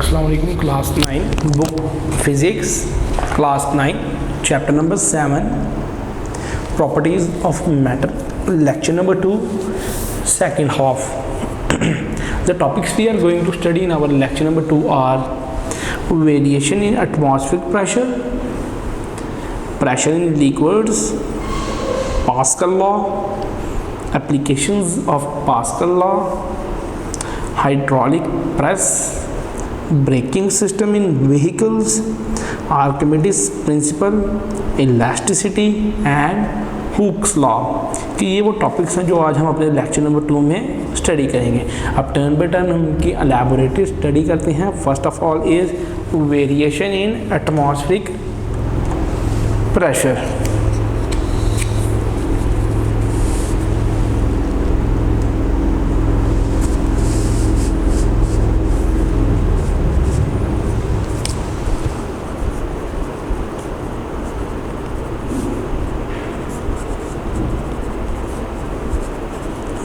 अस्सलाम वालेकुम। Class 9 book physics class 9 chapter number 7 properties of matter lecture number 2 second half. The topics we are going to study in our lecture number 2 are variation in atmospheric pressure, pressure in liquids, Pascal law, applications of Pascal law, hydraulic press, braking system in vehicles, Archimedes principle, elasticity and Hooke's law. कि ये वो topics हैं जो आज हम अपने lecture number 2 में study करेंगे। अब टर्न बाय टर्न हम इनकी एलैबोरेटिव स्टडी करते हैं। First of all is variation in atmospheric pressure.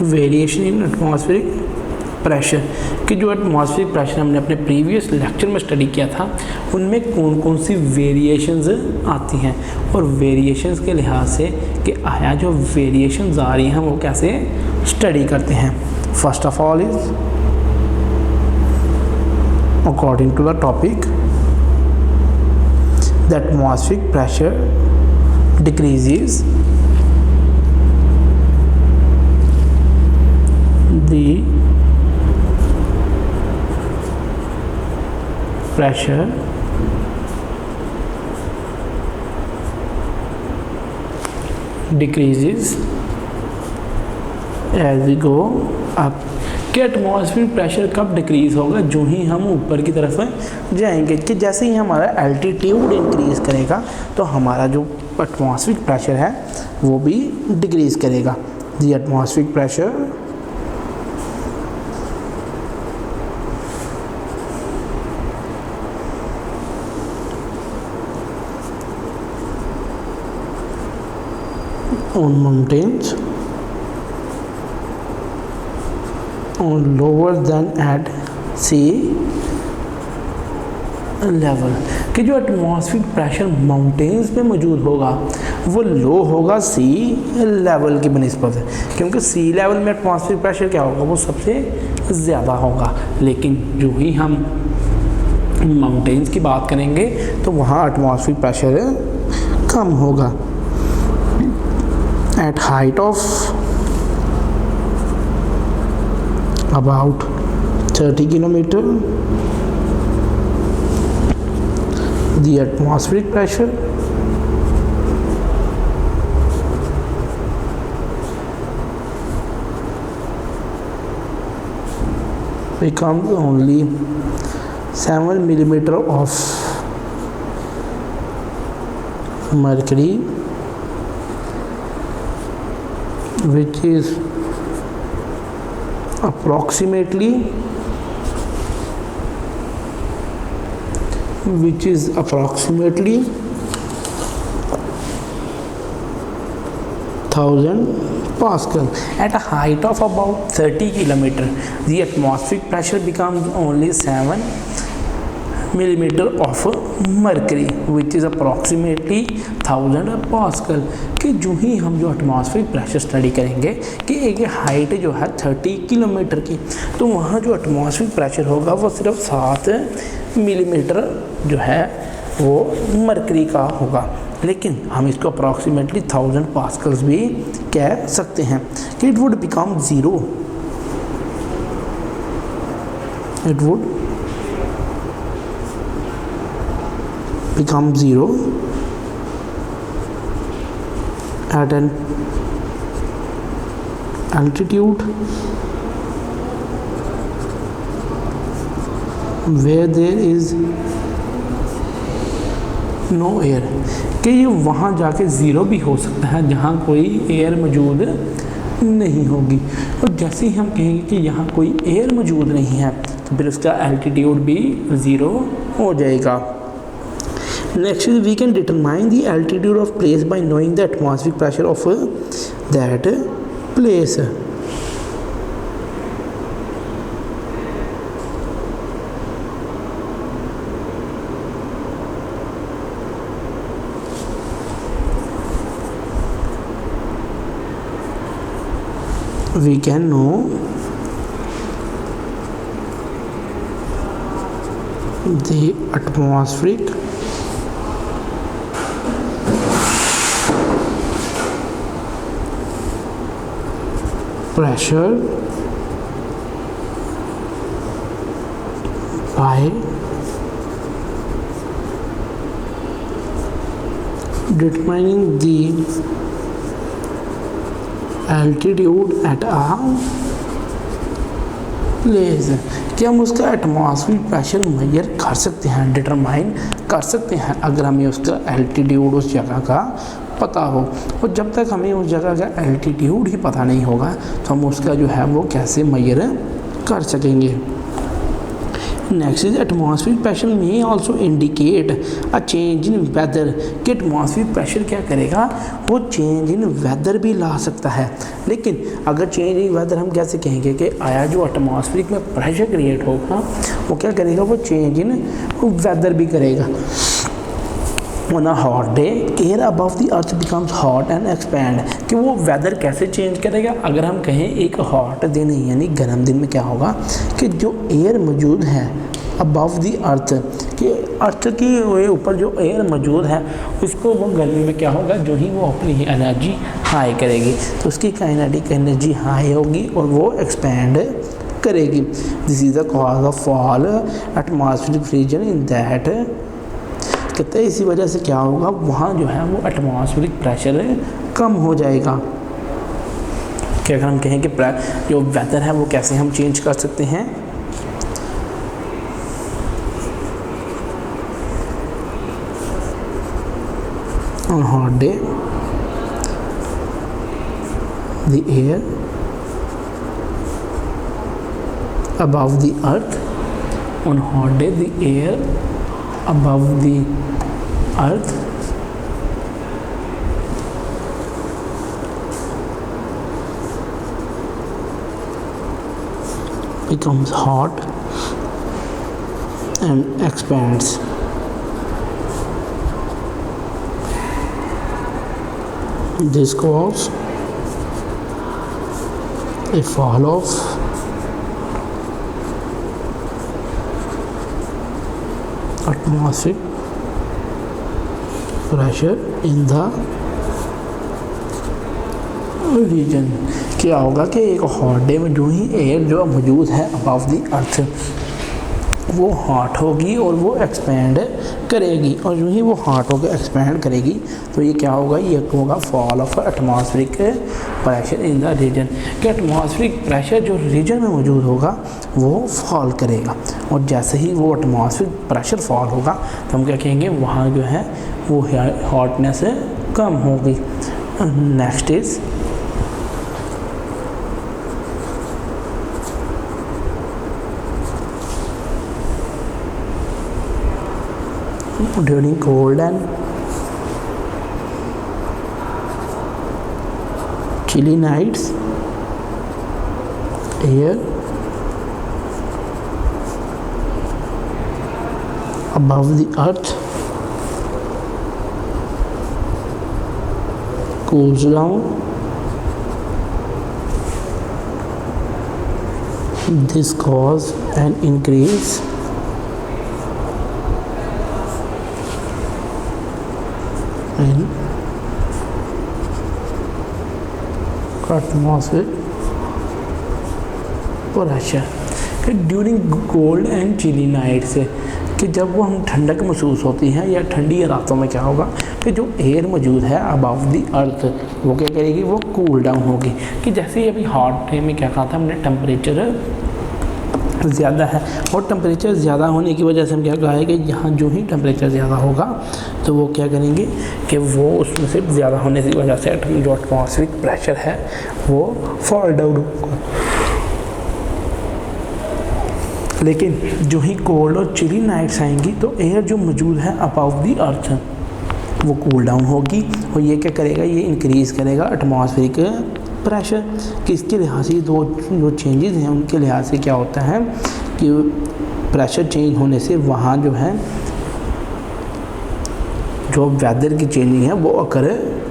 Variation in atmospheric pressure कि जो एटमॉस्फेरिक प्रेशर हमने अपने प्रीवियस लेक्चर में स्टडी किया था उनमें कौन कौन सी वेरिएशंस आती हैं और वेरिएशंस के लिहाज से कि आया जो वेरिएशंस आ रही हैं वो कैसे स्टडी करते हैं। First of all is according to the topic the atmospheric pressure decreases the pressure decreases as we go up। कि एटमॉस्फेरिक प्रेशर कब डिक्रीज़ होगा? जो ही हम ऊपर की तरफ जाएंगे कि जैसे ही हमारा एल्टीट्यूड इंक्रीज़ करेगा तो हमारा जो एटमॉस्फेरिक प्रेशर है वो भी डिक्रीज़ करेगा। The atmospheric pressure on mountains on lower than at sea level। कि जो एटमॉस्फेरिक प्रेशर माउंटेन्स पे मौजूद होगा वो लो होगा सी लेवल की बनिस्बत, क्योंकि सी लेवल में एटमॉस्फेरिक प्रेशर क्या होगा वो सबसे ज़्यादा होगा। लेकिन जो ही हम माउंटेन्स की बात करेंगे तो वहाँ एटमॉस्फेरिक प्रेशर कम होगा। At height of about 30 kilometer, the atmospheric pressure becomes only 7 millimeter of mercury, which is approximately thousand Pascal। At a height of about 30 kilometer, the atmospheric pressure becomes only 7 millimeter of mercury, which is approximately 1000 Pascal। कि जो ही हम जो atmospheric pressure study करेंगे कि एक height जो है 30 kilometre की, तो वहाँ जो एटमॉस्फेरिक प्रेशर होगा वो सिर्फ 7 मिलीमीटर जो है वो मरकरी का होगा। लेकिन हम इसको अप्रॉक्सीमेटली 1000 पास्कल्स भी कह सकते हैं कि it would become zero. It would become zero at an altitude where there is no air। कि ये वहाँ जाके ज़ीरो भी हो सकता है जहाँ कोई एयर मौजूद नहीं होगी, और जैसे ही हम कहेंगे कि यहाँ कोई एयर मौजूद नहीं है तो फिर उसका एल्टीट्यूड भी ज़ीरो हो जाएगा। Next is we can determine the altitude of place by knowing the atmospheric pressure of that place। we can know the atmospheric pressure by determining the altitude at a place. कि हम उसका atmospheric pressure measure कर सकते हैं, determine कर सकते हैं अगर हमें उसका एल्टीट्यूड उस जगह का पता हो। और जब तक हमें उस जगह का एल्टीट्यूड ही पता नहीं होगा तो हम उसका जो है वो कैसे मेजर कर सकेंगे। Next is atmospheric pressure may also indicate a change in weather. कि एटमॉस्फेरिक प्रेशर क्या करेगा, वो चेंज इन वेदर भी ला सकता है। लेकिन अगर चेंज इन वेदर हम कैसे कहेंगे कि आया जो एटमॉस्फेरिक में प्रेशर क्रिएट होगा वो क्या करेगा, वो चेंज इन वेदर भी करेगा। On a hot day, air above the earth becomes hot and expand। कि वो वेदर कैसे चेंज करेगा, अगर हम कहें एक हॉट दिन यानी गर्म दिन में क्या होगा कि जो एयर मौजूद है अबव द अर्थ, कि अर्थ के ऊपर जो एयर मौजूद है उसको वो गर्मी में क्या होगा, जो ही वो अपनी एनर्जी हाई करेगी तो उसकी काइनेटिक एनर्जी हाई होगी और वो एक्सपैंड करेगी। This is the cause of fall atmospheric region in that. कहते हैं इसी वजह से क्या होगा, वहाँ जो है वो एटमॉस्फेरिक प्रेशर कम हो जाएगा। क्या अगर हम कहें कि जो वेदर है वो कैसे हम चेंज कर सकते हैं, on hot day the air above the earth, on hot day the air above the earth becomes hot and expands। This causes a fall of atmospheric pressure in the region. क्या होगा कि एक hot day में जो ही air जो मौजूद है above the earth वो हॉट होगी और वो एक्सपैंड करेगी, और जो ही वो हॉट होकर एक्सपैंड करेगी तो ये क्या होगा, ये होगा fall of atmospheric pressure in the region. कि एटमॉस्फेरिक प्रेशर जो रीजन में मौजूद होगा वो फॉल करेगा, और जैसे ही वो एटमॉस्फेरिक प्रेशर फॉल होगा तो हम क्या कहेंगे, वहाँ जो है वो हॉटनेस कम होगी। Next is during cold and chilly nights, air above the earth cools down. This causes an increase in atmospheric pressure। कि during cold and chilly nights, कि जब वो हम ठंडक महसूस होती है या ठंडी रातों में क्या होगा कि जो एयर मौजूद है अबव द अर्थ वो क्या करेगी, वो कूल डाउन होगी। कि जैसे ही अभी हॉट डे में क्या कहा था हमने, टेम्परेचर ज़्यादा है, और टेम्परेचर ज़्यादा होने की वजह से हम क्या कहा है कि यहाँ जो ही टेम्परेचर ज़्यादा होगा तो वो क्या करेंगे कि वो उसमें से ज़्यादा होने की वजह से जो एटमॉस्फेरिक प्रेशर है वो फॉल डाउन होगा। लेकिन जो ही कोल्ड और चिली नाइट्स आएंगी तो एयर जो मौजूद है अबव द अर्थ वो कूल डाउन होगी, और ये क्या करेगा, ये इंक्रीज़ करेगा एटमॉस्फेरिक प्रेशर। किसके लिहाज से दो जो चेंजेस हैं उनके लिहाज से क्या होता है कि प्रेशर चेंज होने से वहाँ जो है जो वेदर की चेंजिंग है वो अकर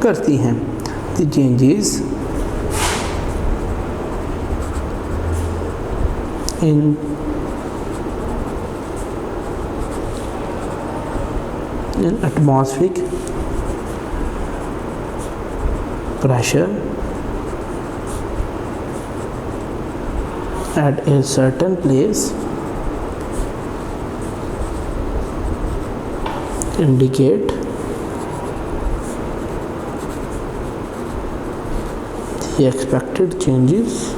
करती हैं। The changes in atmospheric pressure at a certain place indicate the expected changes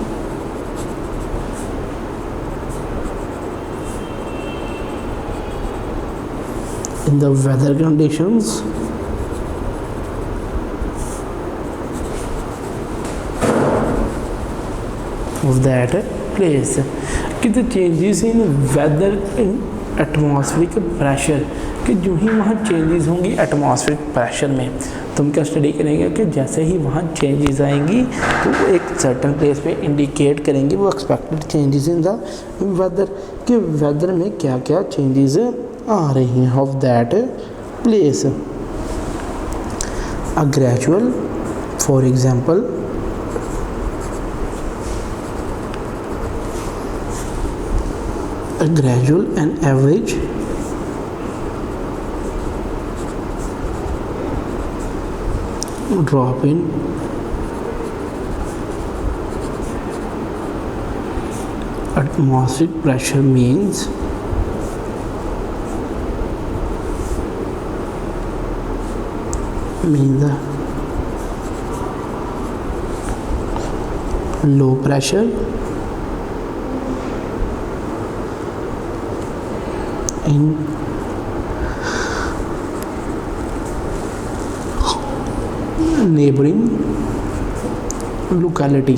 in the weather conditions of that place. कि the changes in weather in atmospheric pressure, कि जो ही वहाँ चेंजेस होंगी एटमॉस्फेरिक प्रेशर में, तो हम क्या स्टडी करेंगे कि जैसे ही वहाँ चेंजेस आएंगी तो वो एक सर्टन प्लेस पे इंडिकेट करेंगे वो expected changes in the weather, कि वेदर में क्या क्या चेंजेस आ रही हैं of that place. A gradual, for example, a gradual and average drop in atmospheric pressure means the low pressure in neighbouring locality,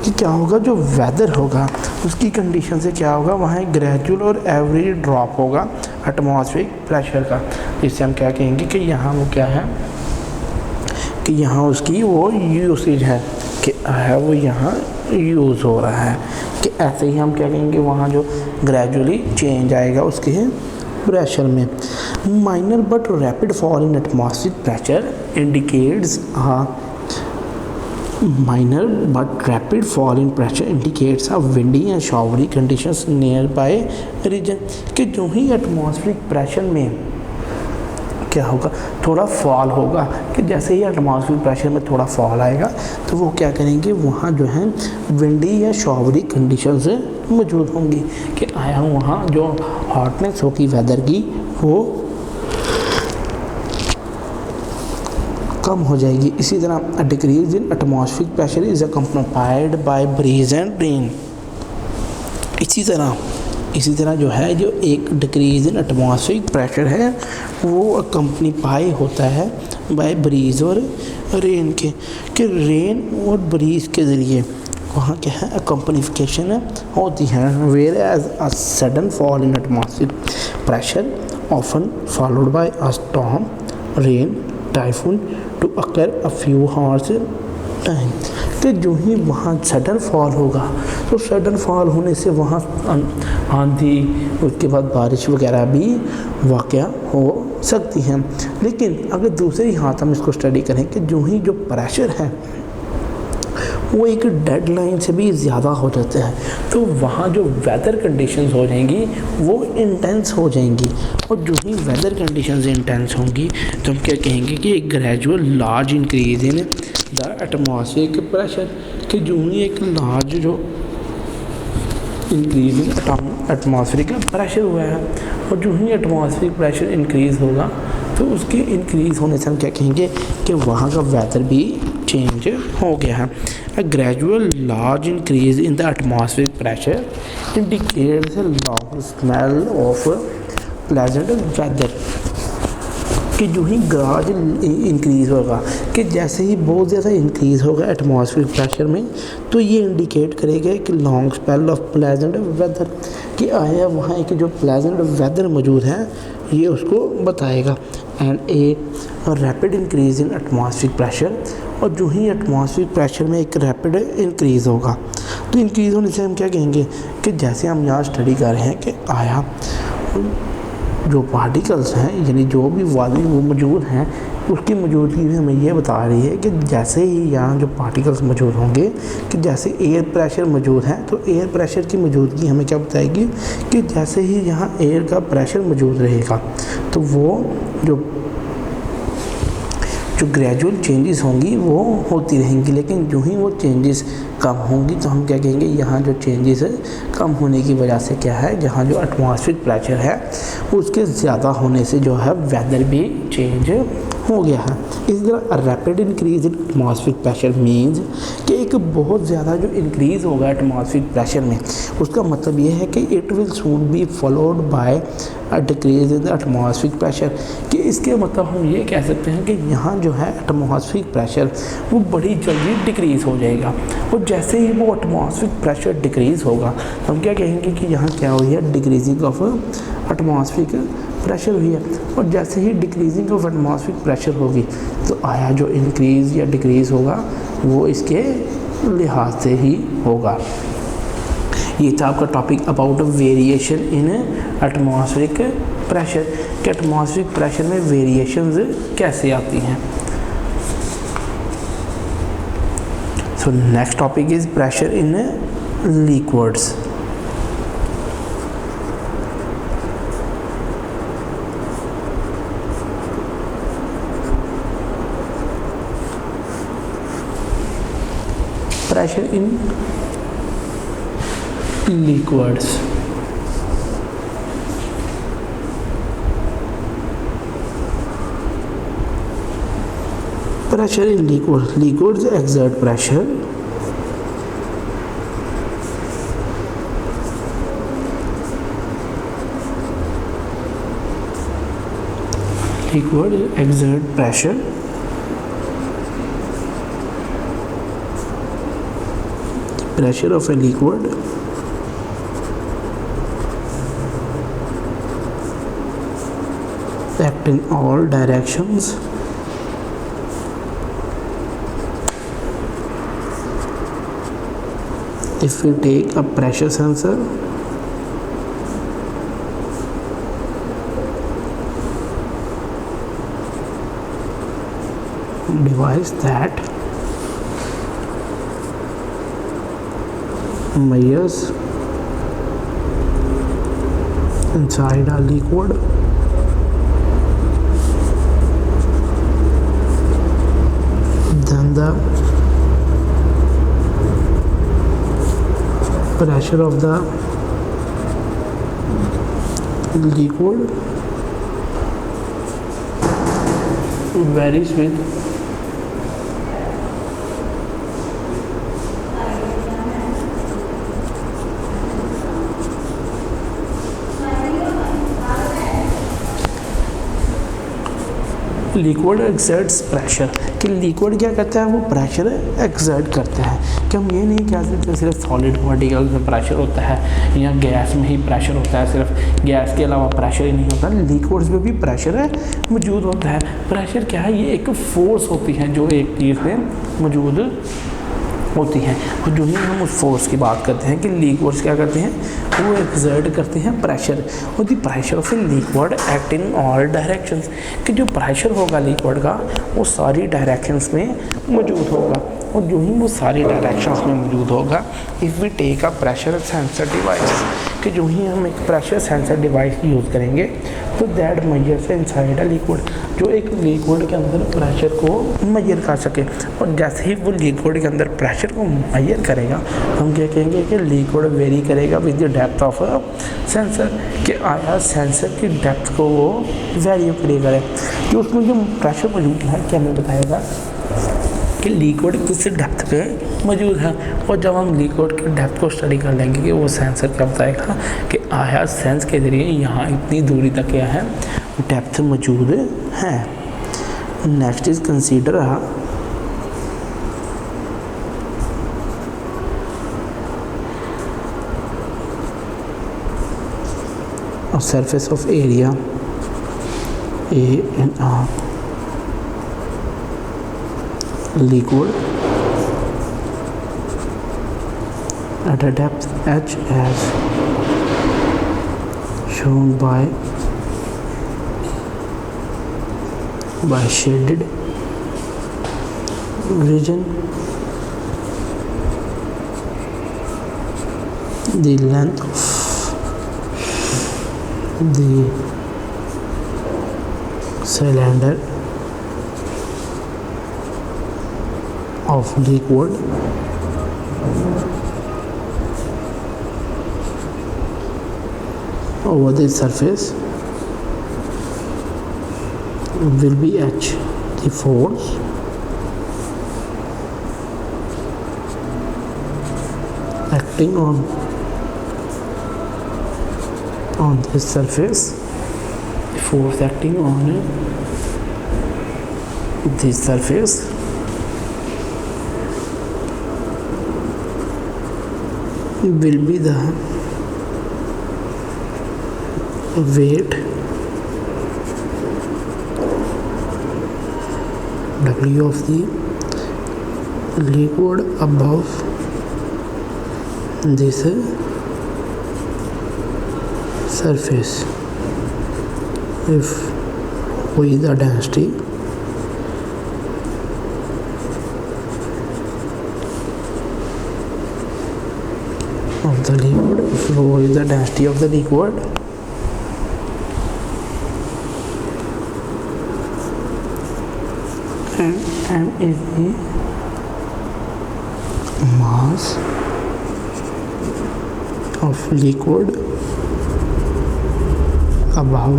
कि क्या होगा जो वेदर होगा उसकी कंडीशन से क्या होगा वहाँ एक ग्रेजुअल और एवरेज ड्रॉप होगा एटमॉस्फेरिक प्रेशर का, जिससे हम क्या कहेंगे कि यहाँ वो क्या है कि यहाँ उसकी वो यूसेज है कि है वो यहाँ यूज़ हो रहा है, कि ऐसे ही हम क्या कहेंगे वहाँ जो ग्रेजुअली चेंज आएगा उसके प्रेशर में. Minor but rapid fall in atmospheric pressure indicates minor but rapid fall in pressure indicates a windy and showery conditions nearby region, कि जो ही एटमॉस्फेरिक प्रेशर में क्या होगा थोड़ा फॉल होगा, कि जैसे ही एटमॉस्फेरिक प्रेशर में थोड़ा फॉल आएगा तो वो क्या करेंगे वहाँ जो है विंडी या शॉवरी कंडीशंस मौजूद होंगी, कि आया वहाँ जो हॉटनेस होगी वेदर की वो कम हो जाएगी. इसी तरह decrease in atmospheric pressure is accompanied by breeze and rain. इसी तरह जो है जो एक डिक्रीज इन एटमॉस्फेरिक प्रेशर है वो अकम्पनी होता है बाय ब्रीज और रेन के, कि रेन और ब्रीज के ज़रिए वहाँ क्या है अकम्पनीफिकेशन होती है. Whereas a sudden fall in atmospheric pressure often followed by a storm, rain, typhoon to occur a few hours time, कि जो ही वहाँ सडन फॉल होगा तो सडन फॉल होने से वहाँ आंधी उसके बाद बारिश वगैरह भी वाक़या हो सकती हैं. लेकिन अगर दूसरे ही हाथ हम इसको स्टडी करें कि जो ही जो प्रेशर है वो एक डेडलाइन से भी ज़्यादा हो जाता है, तो वहाँ जो वेदर कंडीशंस हो जाएंगी वो इंटेंस हो जाएंगी, और जो ही वेदर कंडीशंस इंटेंस होंगी तो हम क्या कहेंगे कि एक gradual large increase in the atmospheric pressure, कि जो ही एक लार्ज जो इंक्रीज इन एटमॉस्फेरिक प्रेशर हुआ है, और जो ही एटमॉस्फेरिक प्रेशर इंक्रीज़ होगा तो उसके इंक्रीज़ होने से हम क्या कहेंगे कि वहाँ का वेदर भी चेंज हो गया है. A gradual large increase in the atmospheric pressure indicates a long smell of pleasant weather, कि जो ही ग्राज इंक्रीज़ होगा, कि जैसे ही बहुत ज़्यादा इंक्रीज़ होगा एटमॉस्फेरिक प्रेशर में तो ये इंडिकेट करेगा कि long spell of pleasant weather, कि आया वहाँ एक जो प्लेजेंट वेदर मौजूद है ये उसको बताएगा. And a rapid increase in atmospheric pressure, और जो ही एटमॉस्फेरिक प्रेशर में एक रैपिड इंक्रीज़ होगा तो इंक्रीज़ होने से हम क्या कहेंगे कि जैसे हम यहाँ स्टडी कर रहे हैं कि आया जो पार्टिकल्स हैं यानी जो भी वायु वो मौजूद हैं उसकी मौजूदगी भी हमें ये बता रही है कि जैसे ही यहाँ जो पार्टिकल्स मौजूद होंगे कि जैसे एयर प्रेशर मौजूद है तो एयर प्रेशर की मौजूदगी हमें क्या बताएगी कि जैसे ही यहाँ एयर का प्रेशर मौजूद रहेगा तो वो जो ग्रेजुअल चेंजेस होंगी वो होती रहेंगी, लेकिन जो ही वो चेंजेस कम होंगी तो हम क्या कहेंगे यहाँ जो चेंजेस है कम होने की वजह से क्या है, जहाँ जो एटमॉस्फेरिक प्रेशर है उसके ज़्यादा होने से जो है वेदर भी चेंज हो गया है। इस तरह rapid increase in atmospheric pressure means कि एक बहुत ज़्यादा जो इंक्रीज़ होगा एटमॉस्फेरिक प्रेशर में उसका मतलब ये है कि it will soon be followed by a decrease in the atmospheric pressure, कि इसके मतलब हम ये कह सकते हैं कि यहाँ जो है एटमॉस्फेरिक प्रेशर वो बड़ी जल्दी डिक्रीज़ हो जाएगा। और जैसे ही वो एटमॉस्फेरिक प्रेशर डिक्रीज़ होगा तो हम क्या कहेंगे कि यहाँ क्या हुई है, डिक्रीजिंग ऑफ एटमॉस्फेरिक प्रेशर हुई है। और जैसे ही डिक्रीजिंग ऑफ एटमॉस्फेरिक प्रेशर होगी तो आया जो इंक्रीज़ या डिक्रीज़ होगा वो इसके लिहाज से ही होगा। ये था आपका topic about variation in atmospheric pressure कि एटमॉस्फेरिक प्रेशर में वेरिएशंस कैसे आती हैं। So next topic is pressure in liquids. Pressure in liquids. Pressure in liquids. Liquids exert pressure. Liquid exert pressure. Pressure of a liquid act in all directions if we take a pressure sensor device that measures inside a liquid then the pressure of the liquid varies with liquid exerts pressure कि liquid क्या करता है वो pressure exert करता है। कि हम ये नहीं कह सकते सिर्फ सॉलिड पार्टिकल्स में प्रेशर होता है या गैस में ही प्रेशर होता है, सिर्फ गैस के अलावा प्रेशर ही नहीं होता, लिक्विड्स में भी प्रेशर मौजूद होता है। प्रेशर क्या है, ये एक फोर्स होती है जो एक चीज़ में मौजूद होती हैं। और जो ही हम उस फोर्स की बात करते हैं कि लिक्विड्स क्या करते हैं वो एक्सर्ट करते हैं प्रेशर। और the pressure of a liquid act in all directions कि जो प्रेशर होगा लिक्विड का वो सारी डायरेक्शंस में मौजूद होगा। और जो ही वो सारी डायरेक्शंस में मौजूद होगा if we take a pressure sensor device कि जो ही हम एक प्रेशर सेंसर डिवाइस यूज़ करेंगे तो that measures inside a liquid जो एक लिक्विड के अंदर प्रेशर को मेजर कर सके। और जैसे ही वो लिक्विड के अंदर प्रेशर को मेजर करेगा हम क्या कहेंगे कि लिक्विड वेरी करेगा with the depth of sensor कि आया सेंसर की डेप्थ को वो वेरी करेगा कि उसमें जो प्रेशर मौजूद है क्या हमें बताएगा कि लिक्विड किस डेप्थ पे मौजूद है। और जब हम लिक्विड की डेप्थ को स्टडी कर लेंगे कि वो सेंसर क्या बताएगा कि आया सेंस के ज़रिए यहाँ इतनी दूरी तक क्या है डेप्थ मौजूद है। Next is consider a surface of area A in a liquid at a depth h as shown by by shaded region. The length of the cylinder of liquid over the surface will be H. The force acting on this surface, the force acting on this surface will be the weight W of the liquid above this surface. If V is the density of the liquid, if rho is the density of the liquid, and m is the mass of liquid above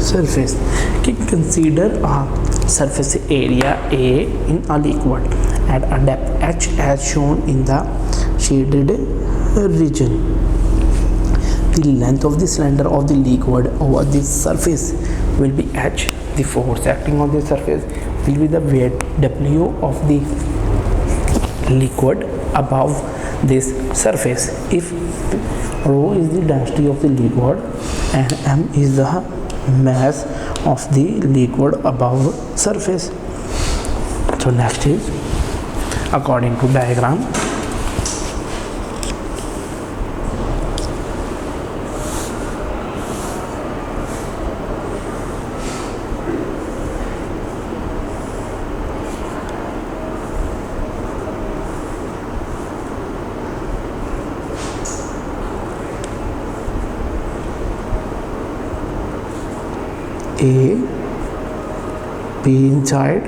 surface. Consider a surface area A in a liquid at a depth h as shown in the shaded region. The length of the cylinder of the liquid over this surface will be h. The force acting on the surface will be the weight W of the liquid above this surface. If rho is the density of the liquid and m is the mass of the liquid above surface. So next is according to diagram. A, P inside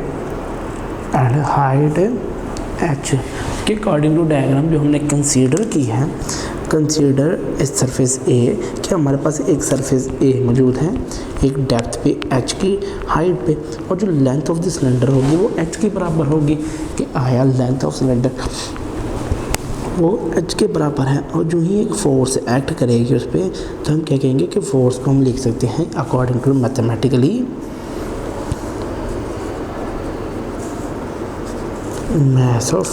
and height H के according to diagram जो हमने consider की है. Consider इस surface A कि हमारे पास एक surface A मौजूद है एक डेप्थ पे H की हाइट पे, और जो लेंथ ऑफ द सिलेंडर होगी वो H के बराबर होगी. कि आया लेंथ ऑफ सिलेंडर वो H के बराबर है, और जो ही एक फोर्स एक्ट करेगी उस पर, तो हम क्या कहेंगे कि फोर्स को हम लिख सकते हैं according to mathematically mass of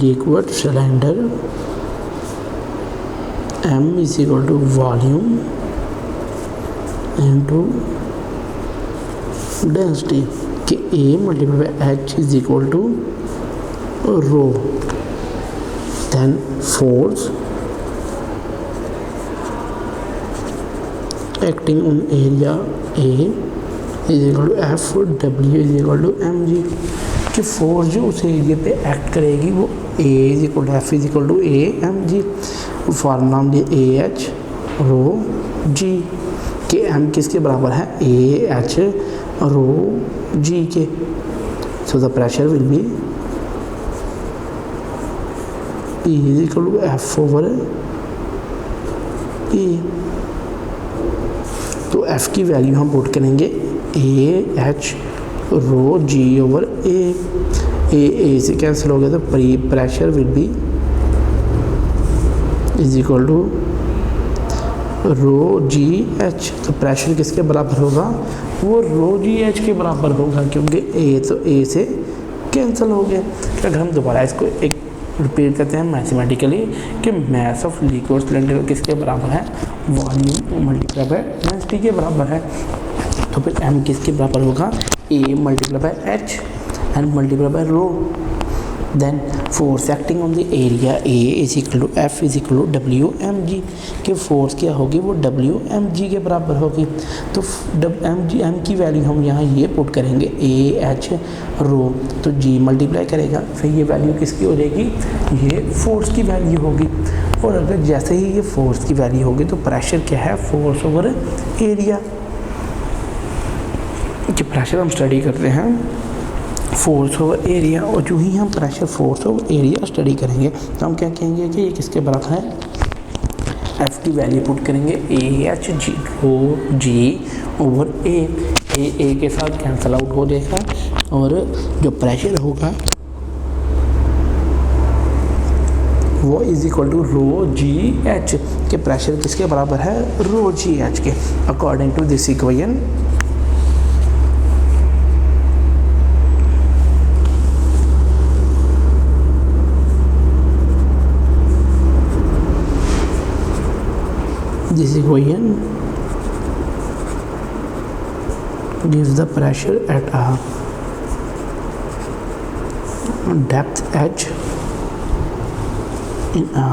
liquid cylinder m is equal to volume into density कि A multiplied by H is equal to rho. Then force acting on area A is equal to F, W is equal to mg. कि force जो उस area पे act करेगी वो A is equal to F is equal to A mg. Formula हम लिए AH rho G के M किसके बराबर है AH रो G के. So the pressure will be P is equal to F over E. तो F की value हम पुट करेंगे AH rho G over A से कैंसिल हो गया, तो pressure will be is equal to rho G H. तो प्रेशर किसके बराबर होगा वो रो जी एच के बराबर होगा, क्योंकि ए तो ए से कैंसिल हो गया. अगर हम दोबारा इसको एक रिपीट करते हैं मैथमेटिकली कि मास ऑफ लिक्विड सिलेंडर किसके बराबर है वॉल्यूम मल्टीप्लाई बाय डेंसिटी के बराबर है. तो फिर एम किसके बराबर होगा A multiply by H and multiply by rho. Then force acting on the area A is equal to F is equal to W M G, कि फोर्स क्या होगी, वो डब्ल्यू एम जी के बराबर होगी। तो एम की वैल्यू हम यहाँ ये पुट करेंगे ए एच रो, तो जी मल्टीप्लाई करेगा, फिर ये वैल्यू किसकी हो जाएगी, ये फोर्स की वैल्यू होगी। और अगर जैसे ही ये फोर्स की वैल्यू होगी तो प्रेशर क्या है, फोर्स ओवर एरिया। कि प्रेशर हम स्टडी करते हैं फोर्स ओवर एरिया, और जो ही हम pressure force over area study करेंगे तो हम क्या कहेंगे कि ये किसके बराबर है, एफ की वैल्यू पुट करेंगे A H G row ji over ए के साथ कैंसिल आउट हो जाएगा, और जो प्रेशर होगा वो is equal to rho G H, के प्रेशर किसके बराबर है, रो जी एच के। According to this equation this equation gives the pressure at a depth h in a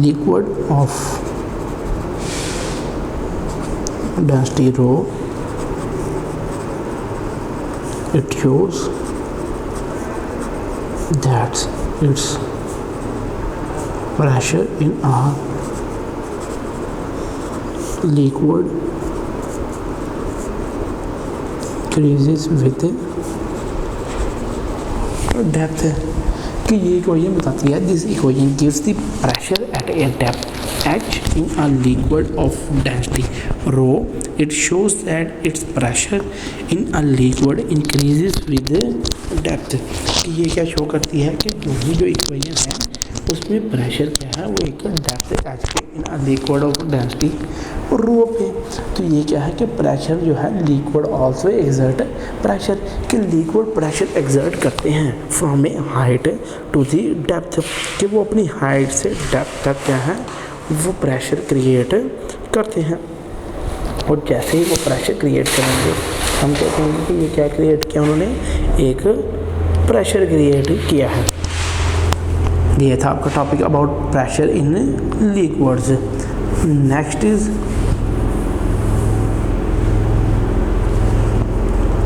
liquid of density rho. It shows that its pressure in a liquid increases with depth, कि ये equation बताती है, this equation gives the pressure at A depth h in a liquid of density rho. It shows that its pressure in a liquid increases with depth, कि ये क्या show करती है कि जो इक्वेशन है उसमें प्रेशर क्या है, वो एक डेप्थ एच के in a liquid of density rho पे। तो ये क्या है कि प्रेशर जो है लिक्विड ऑल्सो एक्सर्ट प्रेशर, कि लिक्विड प्रेशर एक्सर्ट करते हैं from a height to the depth, कि वो अपनी हाइट से डेप्थ तक क्या है वो प्रेशर क्रिएट करते हैं। और जैसे ही वो प्रेशर क्रिएट करेंगे हम क्या कहेंगे कि ये क्या क्रिएट किया उन्होंने, एक प्रेशर क्रिएट किया है। ये था आपका topic about pressure in liquids. Next is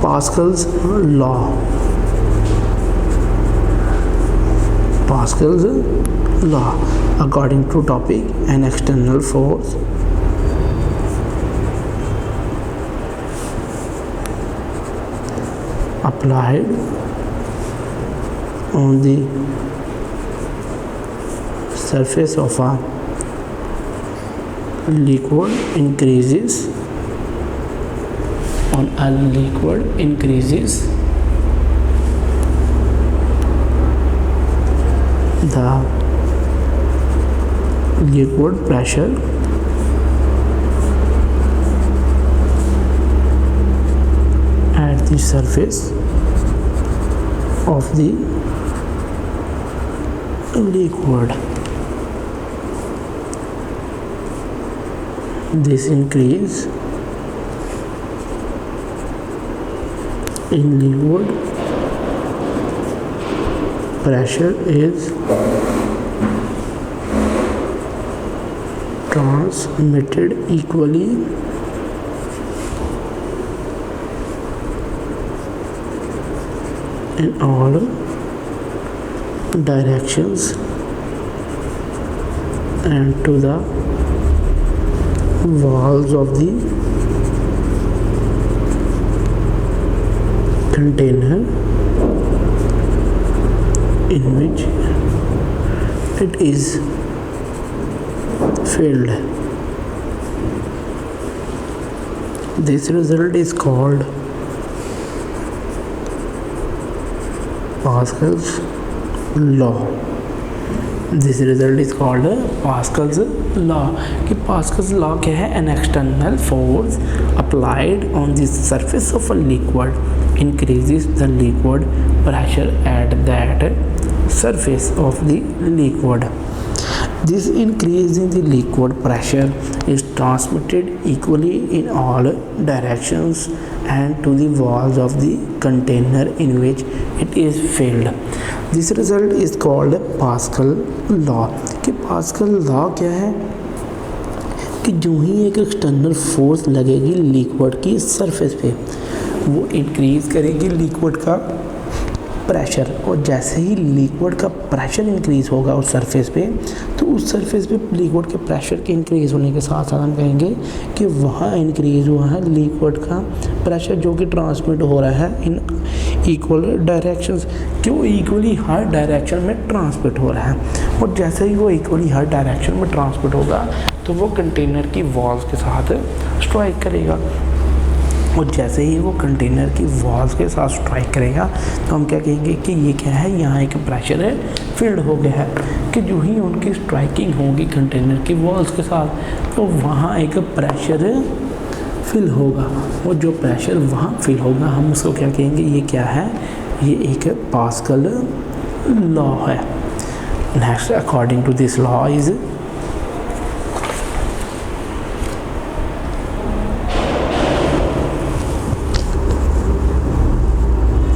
Pascal's law. Pascal's law, according to topic an external force applied on the surface of a liquid increases the liquid pressure at the surface of the liquid. This increase in liquid pressure is transmitted equally in all directions and to the walls of the container in which it is filled. This result is called Pascal's law. This result is called Pascal's law. कि Pascal's law क्या है, an external force applied on the surface of a liquid increases the liquid pressure at that surface of the liquid. This increase in the liquid pressure is transmitted equally in all directions and to the walls of the container in which it is filled. This result is called pascal law. कि Pascal law क्या है कि जो ही एक external force लगेगी liquid की surface पे वो इंक्रीज़ करेगी लिक्विड का प्रेशर, और जैसे ही लिक्विड का प्रेशर इंक्रीज़ होगा उस सरफेस पे तो उस सरफेस पे लिक्विड के प्रेशर के इंक्रीज़ होने के साथ साथ हम कहेंगे कि वहाँ इंक्रीज़ हुआ है लिक्विड का प्रेशर जो कि ट्रांसमिट हो रहा है इन इक्वल डायरेक्शंस, कि वो इक्वली हर डायरेक्शन में ट्रांसमिट हो रहा है। और जैसे ही वो इक्वली हर डायरेक्शन में ट्रांसमिट होगा तो वो कंटेनर की वॉल्स के साथ स्ट्राइक करेगा, और जैसे ही वो कंटेनर की वॉल्स के साथ स्ट्राइक करेगा तो हम क्या कहेंगे कि ये क्या है, यहाँ एक प्रेशर है फील्ड हो गया है। कि जो ही उनकी स्ट्राइकिंग होगी कंटेनर की वॉल्स के साथ तो वहाँ एक प्रेशर फिल होगा, और जो प्रेशर वहाँ फिल होगा हम उसको क्या कहेंगे, ये क्या है, ये एक पास्कल लॉ है। Next, according to this law is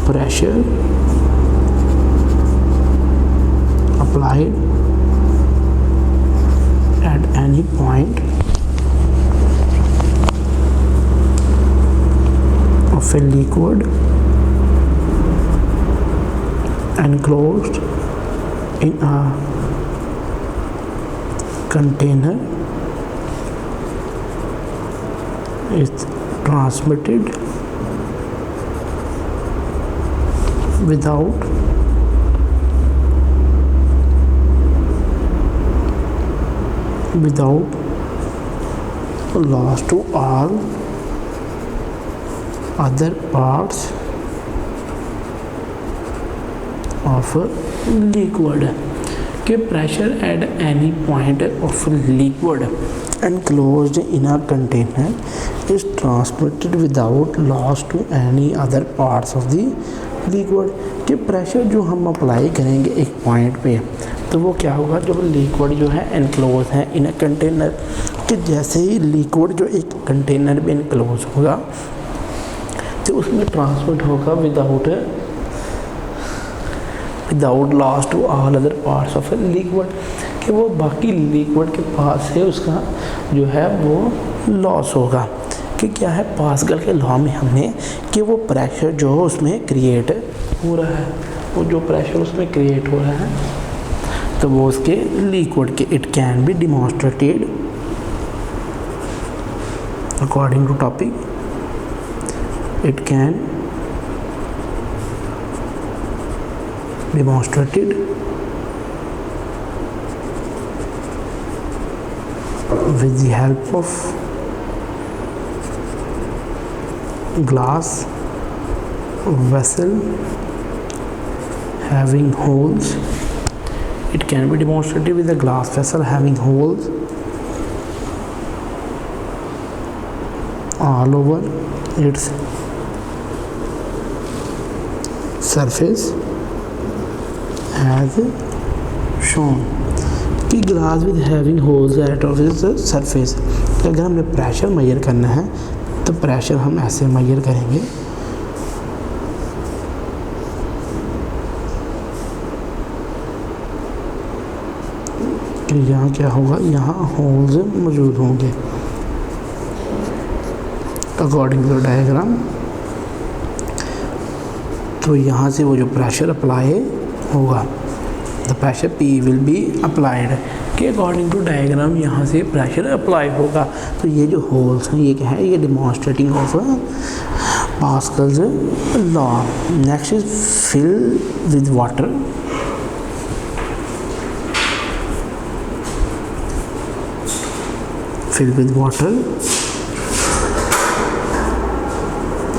pressure applied at any point of a liquid enclosed in a container is transmitted without loss to all other parts of liquid। कि pressure at any point of liquid enclosed in a container is transmitted without loss to any other parts of the liquid. कि pressure जो हम apply करेंगे एक point पे तो वो क्या होगा, जब लिक्विड जो है एनक्लोज है इन अ कंटेनर, कि जैसे ही लिक्विड जो एक कंटेनर में एनक्लोज होगा तो उसमें ट्रांसमिट होगा without loss to all other parts of liquid, कि वो बाकी लिक्विड के पास से उसका जो है वो लॉस होगा। कि क्या है, पास्कल के लॉ में हमने कि वो प्रेशर जो उसमें क्रिएट हो रहा है, वो जो प्रेशर उसमें क्रिएट हो रहा है तो वो उसके लिक्विड के it can be demonstrated according to topic, it can demonstrated with the help of glass vessel having holes. It can be demonstrated with a glass vessel having holes all over its surface as shown। कि glass with having holes at of its surface. अगर हमने pressure measure करना है तो pressure हम ऐसे major करेंगे कि यहाँ क्या होगा, यहाँ होल्स मौजूद होंगे अकॉर्डिंग टू डायग्राम। तो यहाँ से वो जो प्रेशर अप्लाई होगा the pressure P will be applied, कि अकॉर्डिंग टू डायग्राम यहाँ से प्रेशर अप्लाई होगा। तो ये जो होल्स हैं ये क्या है, ये demonstrating of Pascal's law. Next is fill with water. Fill with water,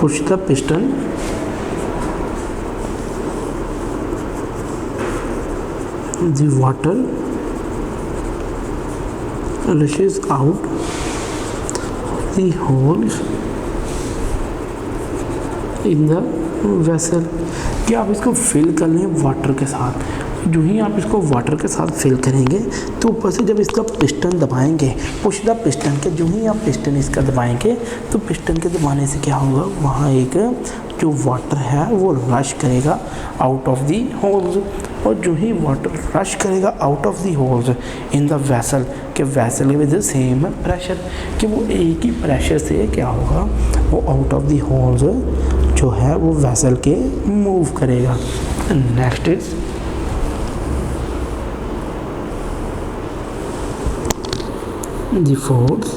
push the piston the water rushes out the holes in the vessel। कि आप इसको फिल कर लें वाटर के साथ, जो ही आप इसको वाटर के साथ फिल करेंगे तो ऊपर से जब इसका पिस्टन दबाएंगे, पुश द पिस्टन के, जो ही आप पिस्टन इसका दबाएंगे तो पिस्टन के दबाने से क्या होगा, वहाँ एक जो वाटर है वो रश करेगा आउट ऑफ दी होल्स। और जो ही वाटर रश करेगा out of the holes in the vessel, के vessel with the same pressure, कि वो एक ही प्रेशर से क्या होगा, वो आउट ऑफ दी होल्स जो है वो वैसल के मूव करेगा। Next is the force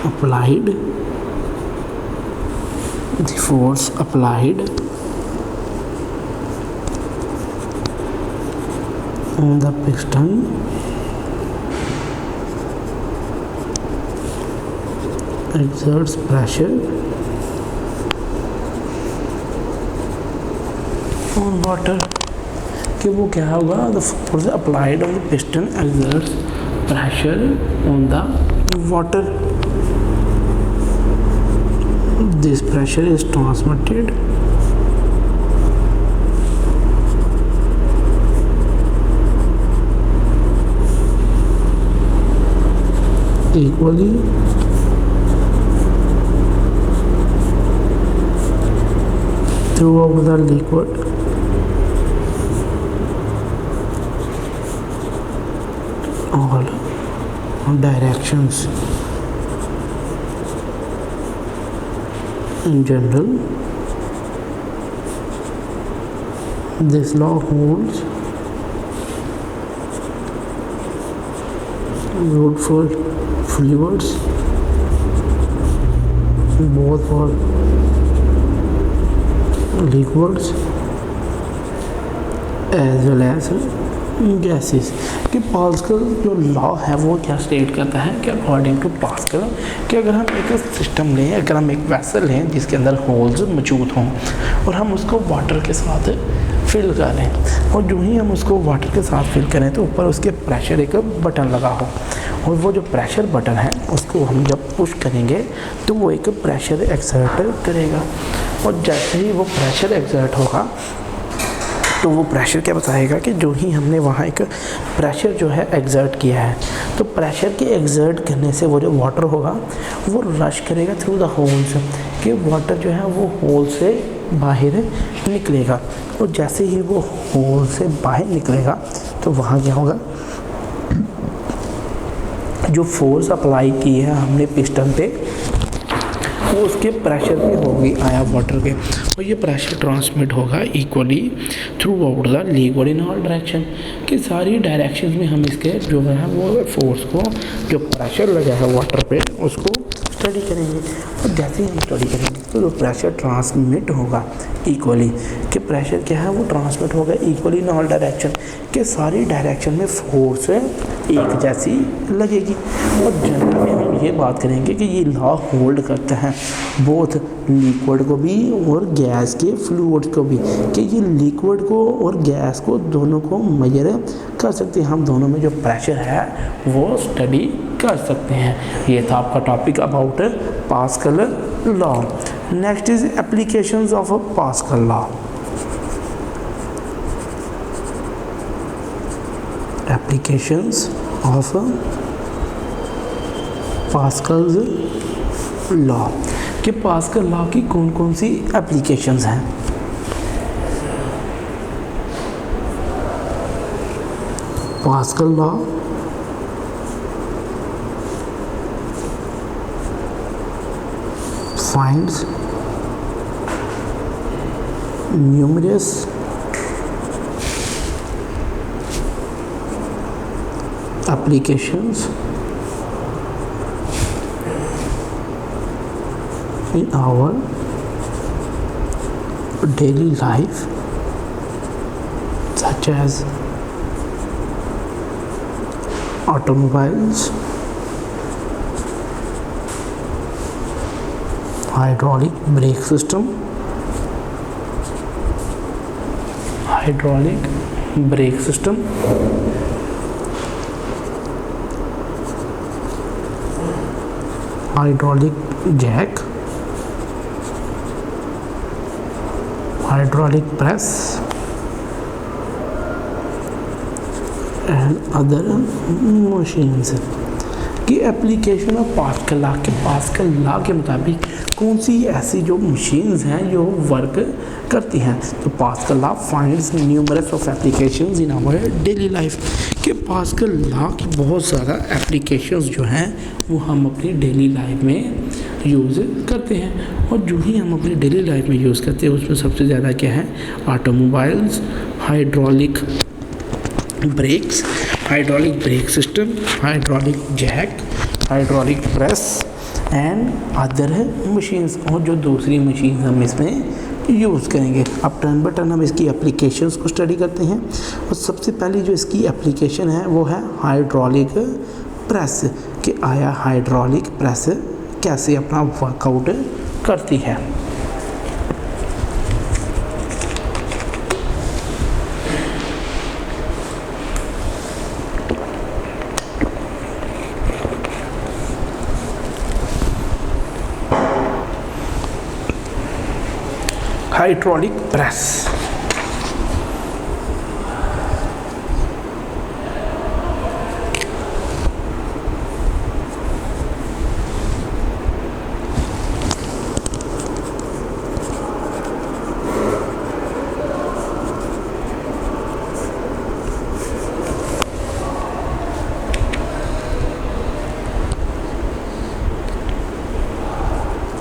applied, the force applied on the piston exerts pressure on water, कि वो क्या होगा, the force applied on the piston exerts pressure on the water, this pressure is transmitted equally throughout the liquid all directions. In general, this law holds good for fluids, both for liquids as well as gases, कि pascal जो law है वो क्या state करता है कि according to pascal, कि अगर हम एक सिस्टम लें, अगर हम एक वेसल लें जिसके अंदर होल्स मौजूद हों और हम उसको वाटर के साथ फिल करें, और जो ही हम उसको वाटर के साथ फिल करें तो ऊपर उसके प्रेशर एक बटन लगा हो, और वो जो प्रेशर बटन है उसको हम जब पुश करेंगे तो वो एक प्रेशर एक्सर्ट करेगा, और जैसे ही वो प्रेशर एक्सर्ट होगा तो वो प्रेशर क्या बताएगा कि जो ही हमने वहाँ एक प्रेशर जो है एक्सर्ट किया है, तो प्रेशर के एक्सर्ट करने से वो जो वाटर होगा वो रश करेगा थ्रू द होल्स, कि वाटर जो है वो होल से बाहर निकलेगा, और जैसे ही वो होल से बाहर निकलेगा तो वहाँ क्या होगा, जो फोर्स अप्लाई की है हमने पिस्टन पे वो उसके प्रेशर पे होगी आया वाटर के, और ये प्रेशर ट्रांसमिट होगा equally through out the liquid in all direction, कि सारी डायरेक्शन में हम इसके जो है वो फोर्स को, जो प्रेशर लगा है वाटर पे उसको स्टडी करेंगे, और जैसे ही हम स्टडी करेंगे तो जो प्रेशर ट्रांसमिट होगा इक्वली, कि प्रेशर क्या है वो ट्रांसमिट होगा इक्वली इन ऑल डायरेक्शन, कि सारी डायरेक्शन में फोर्स एक जैसी लगेगी। और जनरल में हम ये बात करेंगे कि ये लॉ होल्ड करता है बोथ लिक्विड को भी और गैस के फ्लूइड को भी, कि ये लिक्विड को और गैस को दोनों को मेजर कर सकते हैं, हम दोनों में जो प्रेशर है वो स्टडी कर सकते हैं। ये था आपका topic about Pascal law. Next is applications of Pascal law. Applications of Pascal's law, कि पास्कल लॉ की कौन कौन सी एप्लीकेशंस हैं। Pascal law finds numerous applications in our daily life, such as automobiles, hydraulic brake system, hydraulic brake system, hydraulic jack, hydraulic press and other machines. कि application of Pascal law के मुताबिक कौन सी ऐसी जो मशीन्स हैं जो work करती हैं. तो Pascal law finds numerous of applications in our daily life. कि पास्कल लॉ की बहुत ज़्यादा एप्लीकेशंस जो हैं वो हम अपनी डेली लाइफ में यूज़ करते हैं. और जो ही हम अपनी डेली लाइफ में यूज़ करते हैं उसमें सबसे ज़्यादा क्या है, automobiles, hydraulic brakes, hydraulic brake system, hydraulic jack, hydraulic press and other machines. और जो दूसरी मशीन हम इसमें यूज़ करेंगे. अब टर्न बाय टर्न हम इसकी एप्लीकेशंस को स्टडी करते हैं. और सबसे पहली जो इसकी एप्लीकेशन है वो है हाइड्रोलिक प्रेस. कि आया हाइड्रोलिक प्रेस कैसे अपना वर्कआउट करती है. Hydraulic press.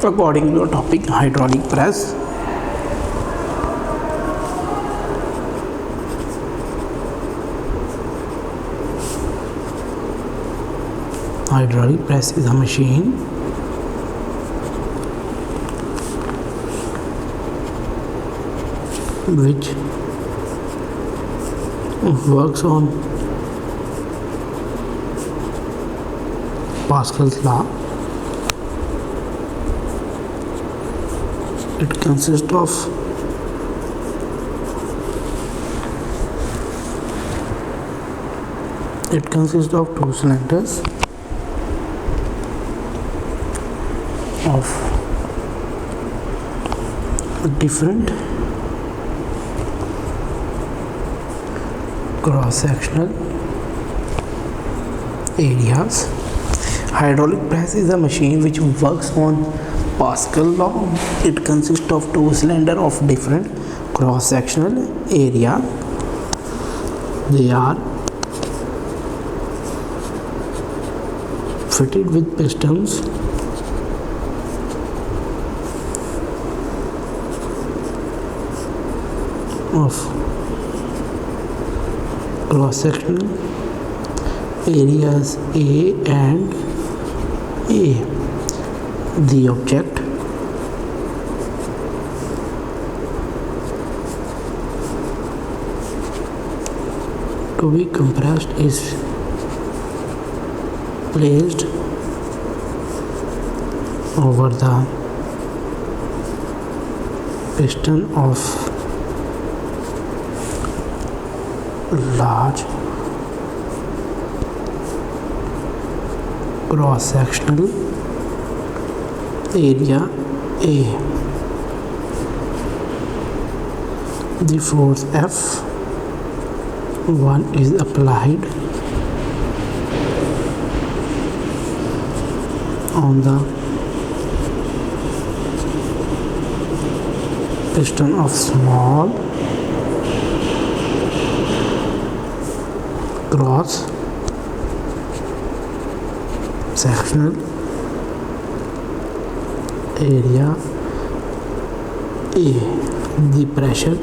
According to the topic hydraulic press, hydraulic press is a machine which works on Pascal's law. It consists of two cylinders of different cross-sectional areas. Hydraulic press is a machine which works on Pascal law. It consists of two cylinders of different cross-sectional area. They are fitted with pistons of cross-sectional areas A and A. The object to be compressed is placed over the piston of large cross-sectional area A. The force F1 is applied on the piston of small cross sectional area A. The pressure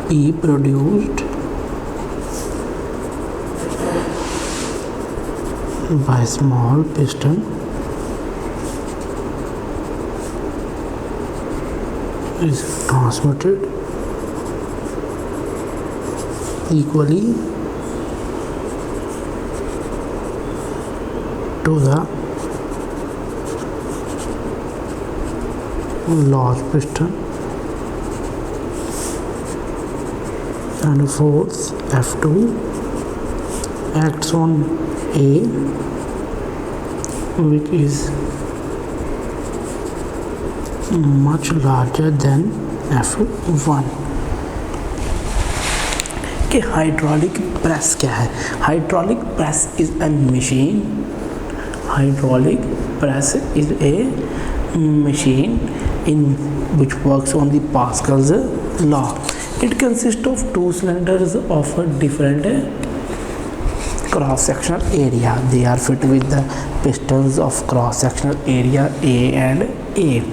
P produced by small piston is transmitted equally to the large piston, and force F2 acts on A, which is much larger than F1। कि hydraulic press क्या है? Hydraulic press is a machine, hydraulic press is a machine in which works on the Pascal's law. It consists of two cylinders of a different cross-sectional area. They are fitted with the pistons of cross-sectional area A and A.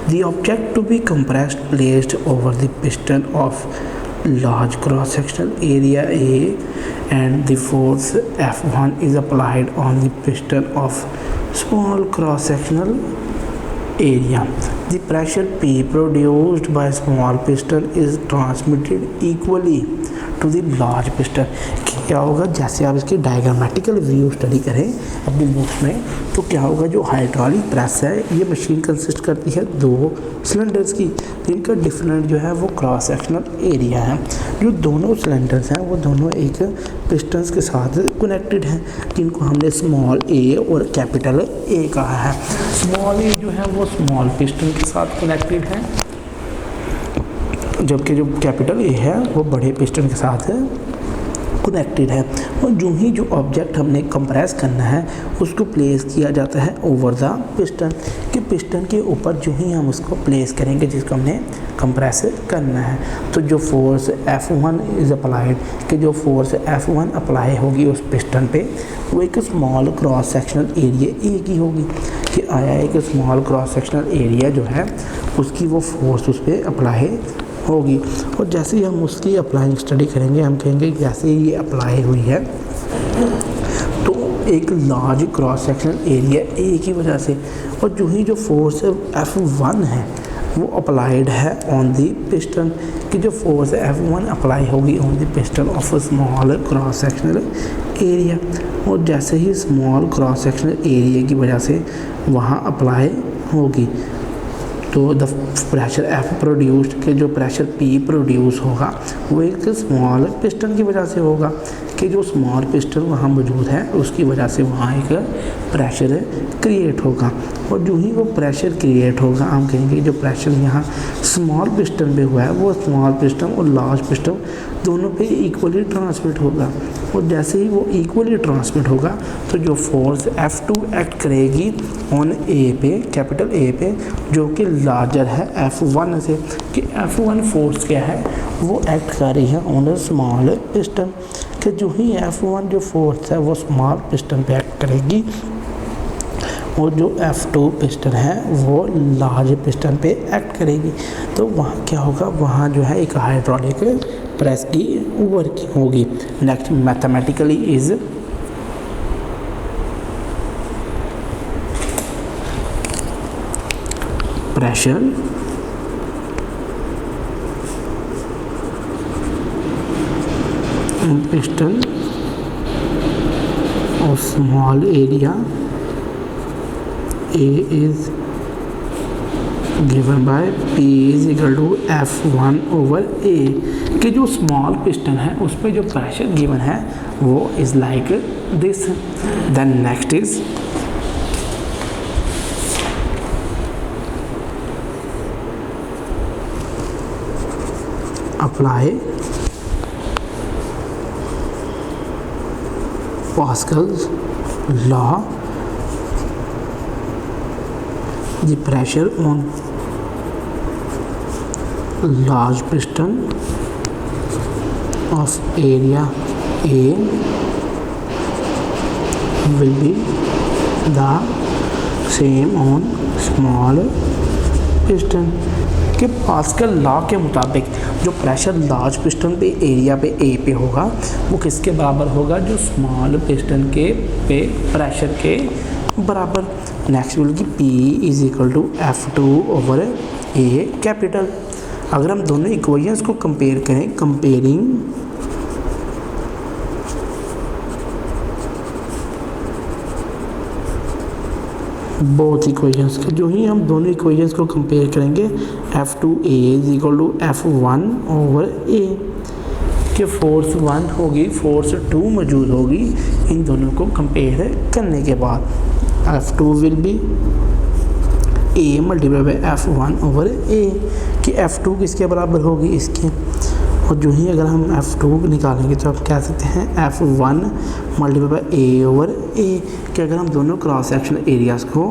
The object to be compressed placed over the piston of large cross-sectional area A, and the force F1 is applied on the piston of small cross-sectional area. The pressure P produced by small piston is transmitted equally to the large piston। क्या होगा, जैसे आप इसकी diagrammatical view study करें अपनी books में, तो क्या होगा, जो हाइड्रोलिक प्रेस है ये मशीन कंसिस्ट करती है दो सिलेंडर्स की, जिनका डिफरेंट जो है वो क्रॉस सेक्शनल एरिया है। जो दोनों सिलेंडर्स हैं वो दोनों एक पिस्टन्स के साथ कनेक्टेड हैं, जिनको हमने स्मॉल ए और कैपिटल ए कहा है। स्मॉल ए जो है वो स्मॉल पिस्टन के साथ कनेक्टेड है, जबकि जो कैपिटल ए है वो बड़े पिस्टन के साथ कनेक्टेड है। और जो ही जो ऑब्जेक्ट हमने कंप्रेस करना है उसको प्लेस किया जाता है ओवर द पिस्टन, कि पिस्टन के ऊपर जो ही हम उसको प्लेस करेंगे जिसको हमने कंप्रेस करना है, तो जो फोर्स F1 इज़ अप्लाइड, कि जो फोर्स F1 अप्लाई होगी उस पिस्टन पे वो एक small cross sectional area A की होगी, कि आया एक स्मॉल क्रॉस सेक्शनल एरिया जो है उसकी वो फोर्स उस पर अप्लाई होगी। और जैसे ही हम उसकी अप्लाइंग स्टडी करेंगे हम कहेंगे जैसे ही ये अप्लाई हुई है तो एक large cross sectional area A की वजह से, और जो ही जो फोर्स F1 है वो अप्लाइड है ऑन दी पिस्टन, कि जो फोर्स F1 अप्लाई होगी on the piston of small cross sectional area, और जैसे ही स्मॉल क्रॉस सेक्शनल एरिया की वजह से वहाँ अप्लाई होगी तो द प्रेशर F प्रोड्यूस्ड, के जो प्रेशर P प्रोड्यूस होगा वो एक स्मॉल पिस्टन की वजह से होगा, कि जो स्मॉल पिस्टन वहाँ मौजूद है उसकी वजह से वहाँ एक प्रेशर क्रिएट होगा। और जो ही वो प्रेशर क्रिएट होगा हम कहेंगे जो प्रेशर यहाँ स्मॉल पिस्टन पे हुआ है वो स्मॉल पिस्टन और लार्ज पिस्टन दोनों पे इक्वली ट्रांसमिट होगा। और जैसे ही वो इक्वली ट्रांसमिट होगा तो जो फोर्स F2 एक्ट करेगी ऑन ए पे, कैपिटल ए पे, जो कि लार्जर है F1 से, कि F1 फोर्स क्या है वो एक्ट कर रही है ऑन स्मॉल पिस्टन, कि जो ही F1 जो फोर्स है वो स्मॉल पिस्टन पे एक्ट करेगी और जो F2 पिस्टन है वो लार्ज पिस्टन पे एक्ट करेगी। तो वहाँ क्या होगा, वहाँ जो है एक हाइड्रोलिक प्रेस की वर्किंग होगी। Next mathematically is pressure in piston of small area A is given by P is equal to F1 over A, कि जो स्मॉल पिस्टन है उस पर जो प्रेशर गिवन है वो is like this. Then next is apply Pascal's law, the pressure on large piston of area A will be the same on small piston। कि Pascal law के मुताबिक जो प्रेशर लार्ज पिस्टन पे area पे ए पे होगा वो किसके बराबर होगा, जो स्मॉल पिस्टन के पे प्रेशर के बराबर। नेक्स्ट विल की P is equal to F2 over A capital. अगर हम दोनों इक्वेशंस को कंपेयर करें, कंपेयरिंग बोथ इक्वेशंस के, जो ही हम दोनों इक्वेशंस को कंपेयर करेंगे F2A is equal to F1 over A, कि फोर्स 1 होगी फोर्स 2 मौजूद होगी इन दोनों को कंपेयर करने के बाद। F2 will be A multiply by F1 over A कि F2 किसके बराबर होगी इसके, और जो ही अगर हम F2 निकालेंगे तो आप कह सकते हैं F1 multiply by A over A कि अगर हम दोनों क्रॉस सेक्शनल एरियाज़ को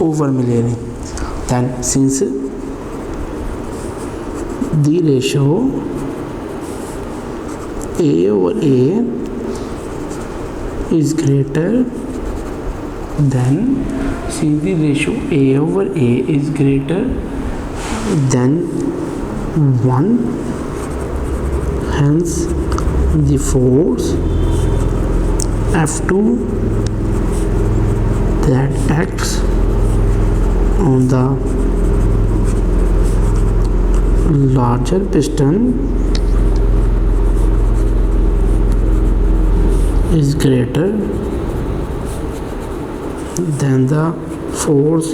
ओवर में ले लें then since the ratio A over A is greater than, see the ratio A over A is greater than 1, hence the force F2 that acts on the larger piston is greater than the force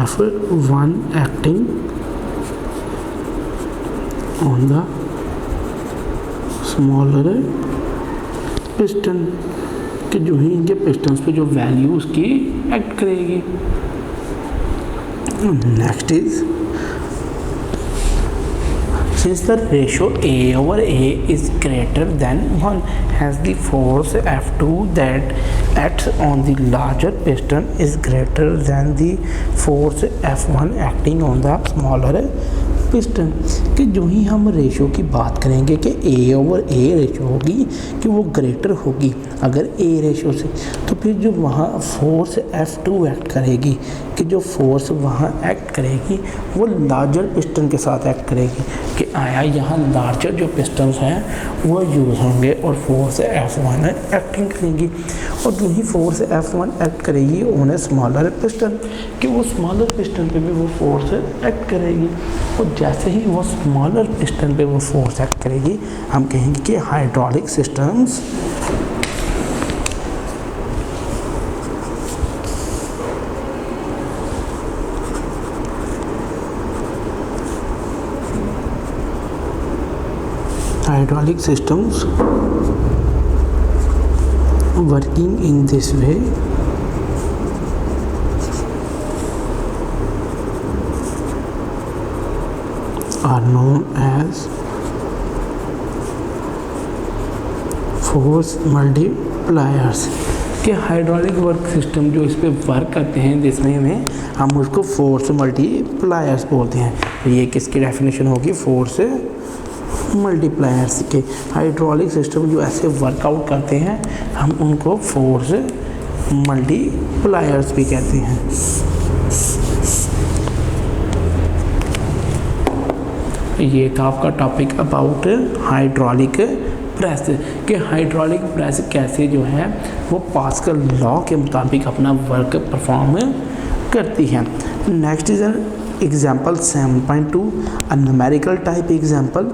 F1 acting on the smaller piston कि जो ही इनके pistons पे जो value उसकी act करेगी। Next is since the ratio A over A is greater than 1, hence the force F2 that acts on the larger piston is greater than the force F1 acting on the smaller piston कि जो ही हम ratio की बात करेंगे कि A over A ratio होगी कि वो ग्रेटर होगी अगर A रेशो से, तो फिर जो वहाँ फोर्स F2 एक्ट करेगी कि जो फोर्स वहाँ एक्ट करेगी वो लार्जर पिस्टन के साथ एक्ट करेगी कि आया यहाँ लार्जर जो पिस्टन्स हैं वो यूज़ होंगे और फोर्स F1 एक्टिंग करेंगी, और जो ही फोर्स F1 एक्ट करेगी उन्हें स्मॉलर पिस्टन कि वो स्मॉलर पिस्टन पे भी वो फोर्स एक्ट करेगी, और जैसे ही वो स्मॉलर पिस्टन पे वो फोर्स एक्ट करेगी हम कहेंगे कि hydraulic systems working in this way are known as force multipliers कि हाइड्रोलिक वर्क सिस्टम जो इस पे वर्क करते हैं जिसमें में हम उसको फोर्स मल्टीप्लायर्स बोलते हैं। तो ये किसकी डेफिनेशन होगी, फोर्स मल्टीप्लायर्स के। हाइड्रोलिक सिस्टम जो ऐसे वर्कआउट करते हैं हम उनको फोर्स मल्टीप्लायर्स भी कहते हैं। ये था आपका टॉपिक अबाउट हाइड्रोलिक प्रेस कि हाइड्रोलिक प्रेस कैसे जो है वो पास्कल लॉ के मुताबिक अपना वर्क परफॉर्म करती है। Next is example 7.2 a numerical type example.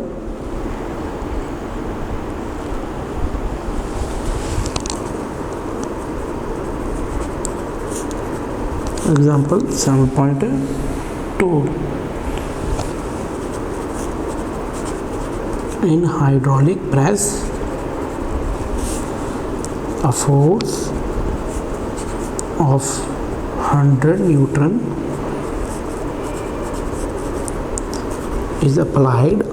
Example 7.2 in hydraulic press a force of 100 Newton is applied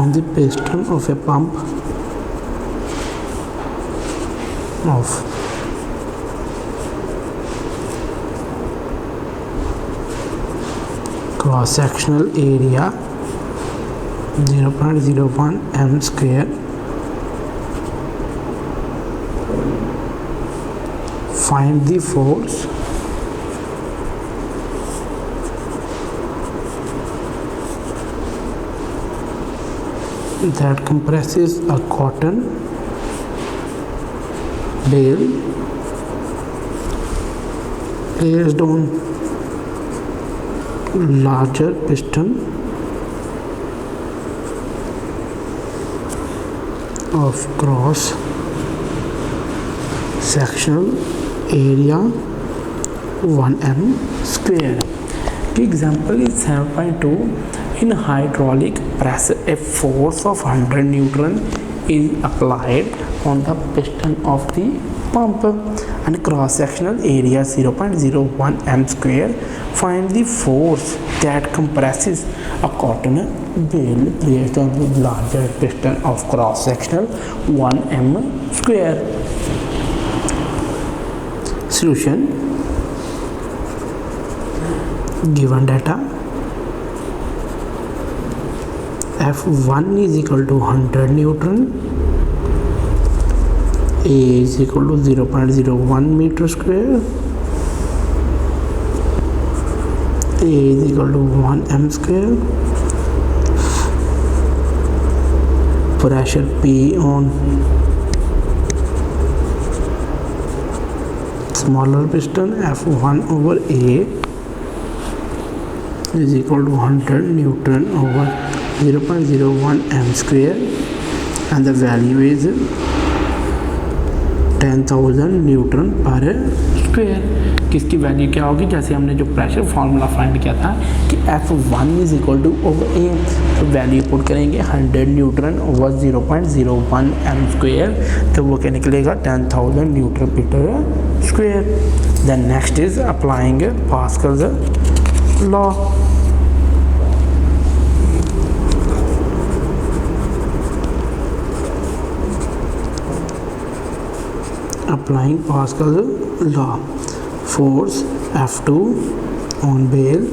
on the piston of a pump of cross sectional area 0.01 m square. Find the force that compresses a cotton bale placed on larger piston of cross sectional area 1m square. The example is 7.2. In hydraulic press a force of 100 Newton is applied on the piston of the pump, and cross sectional area 0.01 m square. Find the force that compresses a cotton bale placed on the larger piston of cross sectional 1 m square. Solution: given data, F1 is equal to 100 Newton, A is equal to 0.01 meter square, A is equal to 1 m square, pressure P on smaller piston F1 over A is equal to 100 Newton over 0.01 m square, and the value is 10,000 Newton per square. किसकी value क्या होगी? जैसे हमने जो pressure formula find किया था कि F1 is equal to over A, तो वैल्यू पुट करेंगे 100 न्यूटन ओवर 0.01 m स्क्वायर, तो वो क्या निकलेगा 10,000 newton metre square. Then next is applying Pascal's law. Applying Pascal's law, force F2 on bale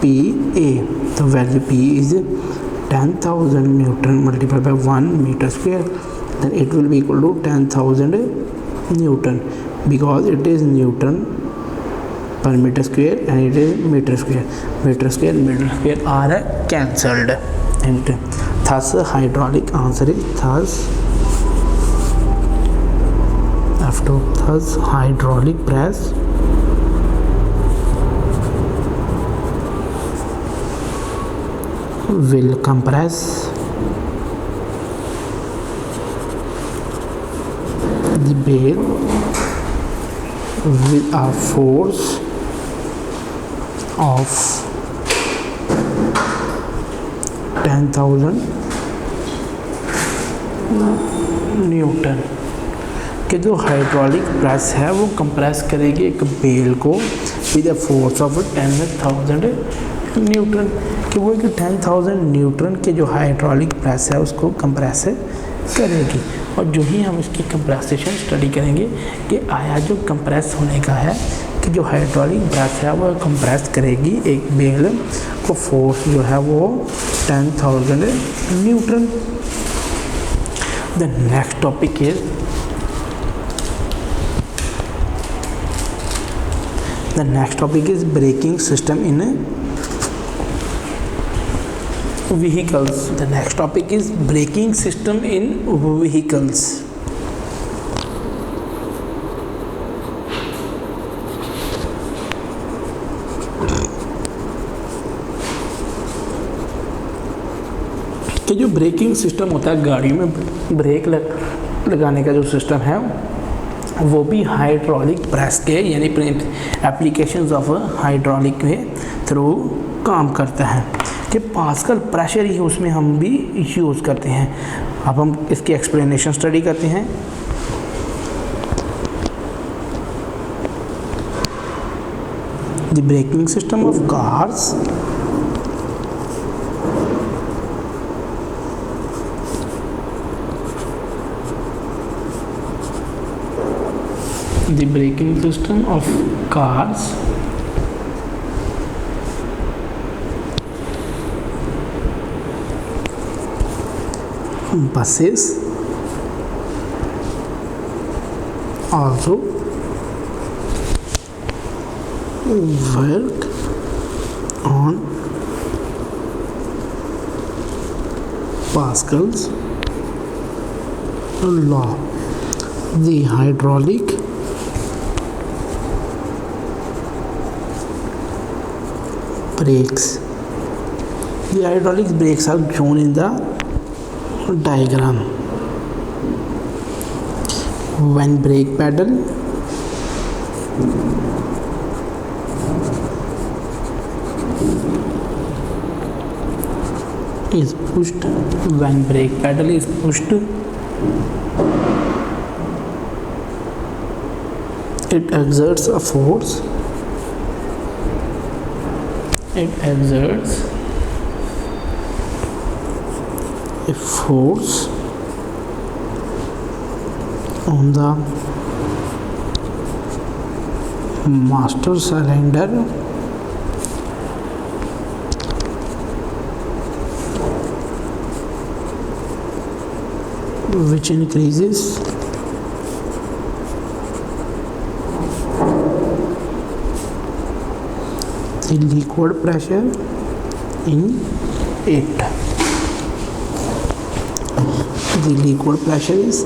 PA, the value P is 10,000 Newton multiplied by 1 meter square, then it will be equal to 10,000 Newton, because it is Newton per meter square and it is meter square. Meter square are cancelled, and thus hydraulic answer is thus F2. Thus hydraulic press will compress the bale with a force of 10,000 Newton. कि जो hydraulic press है वो compress करेगी एक bell को with a force of 10,000 Newton, कि वो एक 10,000 न्यूटन के जो हाइड्रोलिक प्रेस है उसको कंप्रेस करेगी। और जो ही हम इसकी कंप्रेसेशन स्टडी करेंगे कि आया जो कंप्रेस होने का है कि जो हाइड्रोलिक प्रेस है वो कंप्रेस करेगी एक बेल को, फोर्स जो है वो 10,000 Newton. The next topic is The next topic is braking system in vehicles. The next topic is braking system in vehicles. कि जो ब्रेकिंग सिस्टम होता है गाड़ियों में ब्रेक लगाने का जो सिस्टम है वो भी हाइड्रोलिक प्रेस के यानी एप्लीकेशंस ऑफ हाइड्रोलिक के थ्रू काम करता है, कि पास्कल प्रेशर ही उसमें हम भी यूज़ करते हैं। अब हम इसकी एक्सप्लेनेशन स्टडी करते हैं। The braking system of cars the braking system of cars buses also work on Pascal's law. The hydraulic brakes. The hydraulic brakes are shown in the diagram. When brake pedal is pushed, when brake pedal is pushed, It exerts a force. It exerts a force on the master cylinder which increases the liquid pressure in it. The liquid pressure is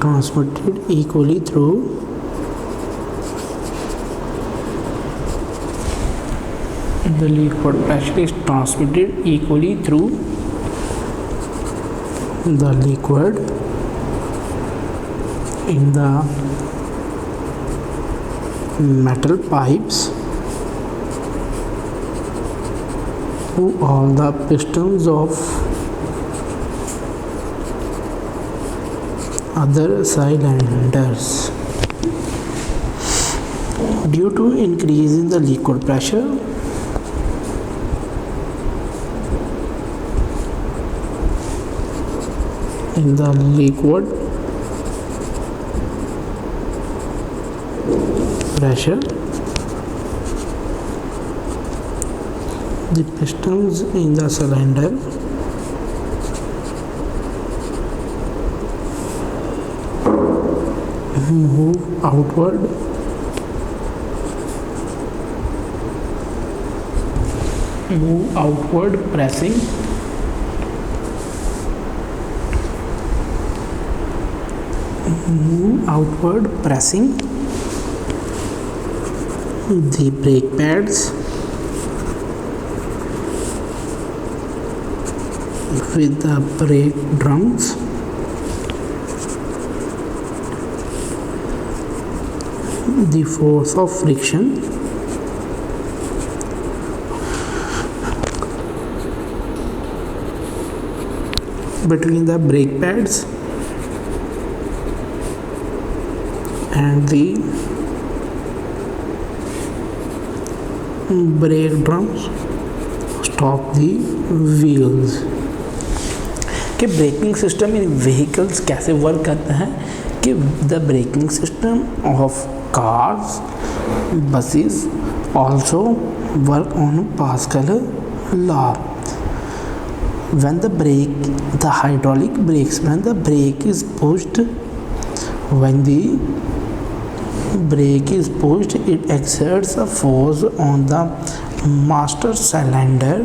transmitted equally through the liquid pressure is transmitted equally through the liquid in the metal pipes to all the pistons of other cylinders. Due to increase in the liquid pressure, in the liquid pressure, the pistons in the cylinder move outward pressing the brake pads with the brake drums. The force of friction between the brake pads and the brake drums stop the wheels. कि braking system in vehicles कैसे work करता है कि the braking system of cars, buses also work on Pascal law. When the hydraulic brakes, when the brake is pushed, it exerts a force on the master cylinder.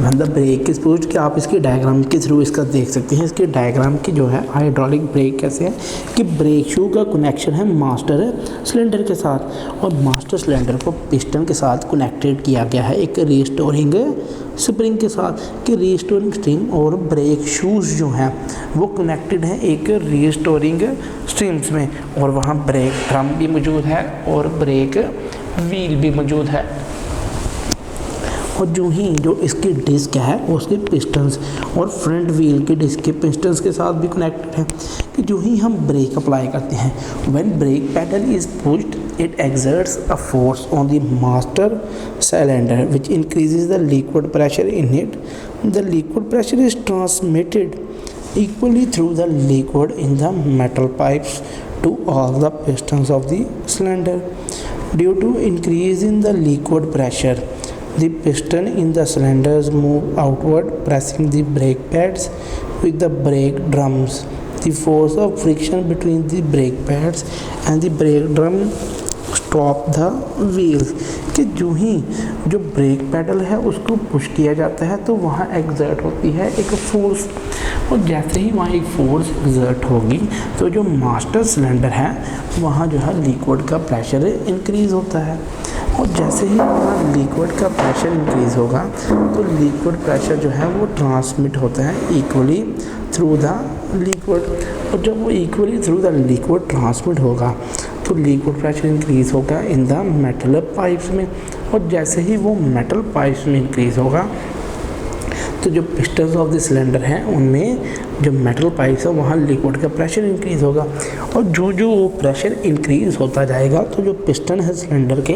When the brake is pushed, कि आप इसके diagram के through इसका देख सकते हैं। इसके diagram की जो है हाइड्रोलिक ब्रेक कैसे है कि ब्रेक शू का कनेक्शन है मास्टर सिलेंडर के साथ और मास्टर सिलेंडर को पिस्टन के साथ कनेक्टेड किया गया है एक रीस्टोरिंग स्प्रिंग के साथ कि रीस्टोरिंग स्प्रिंग और ब्रेक शूज़ जो हैं वो कनेक्टेड हैं एक रीस्टोरिंग स्ट्रीम्स में और वहाँ ब्रेक ड्रम भी मौजूद है और ब्रेक व्हील भी मौजूद है। और जो इसकी डिस्क है उसके पिस्टन्स और फ्रंट व्हील के डिस्क के पिस्टन्स के साथ भी कनेक्टेड है कि जो ही हम ब्रेक अप्लाई करते हैं when brake pedal is pushed it exerts a force on the master cylinder which increases the liquid pressure in it. The liquid pressure is transmitted equally through the liquid in the metal pipes to all the pistons of the cylinder. Due to increase in the liquid pressure, the piston in the cylinders move outward, pressing the brake pads with the brake drums. The force of friction between the brake pads and the brake drum stop the wheels कि जो brake pedal है उसको push किया जाता है तो वहाँ exert होती है एक फोर्स और जैसे ही वहाँ एक फोर्स एग्जर्ट होगी तो जो मास्टर सिलेंडर है वहाँ जो है लिक्विड का प्रेशर इंक्रीज़ होता है और जैसे ही वहाँ लिक्विड का प्रेशर इंक्रीज़ होगा तो लिक्विड प्रेशर जो है वो ट्रांसमिट होता है इक्वली थ्रू द लिक्विड और जब वो equally through the liquid transmit होगा तो लिक्विड प्रेशर इंक्रीज होगा इन द मेटल पाइप्स में, और जैसे ही वो मेटल पाइप्स में इंक्रीज होगा तो जो पिस्टन्स ऑफ द सिलेंडर हैं उनमें जो मेटल पाइप्स है वहाँ लिक्विड का प्रेशर इंक्रीज होगा, और जो जो वो प्रेशर इंक्रीज होता जाएगा तो जो पिस्टन है सिलेंडर के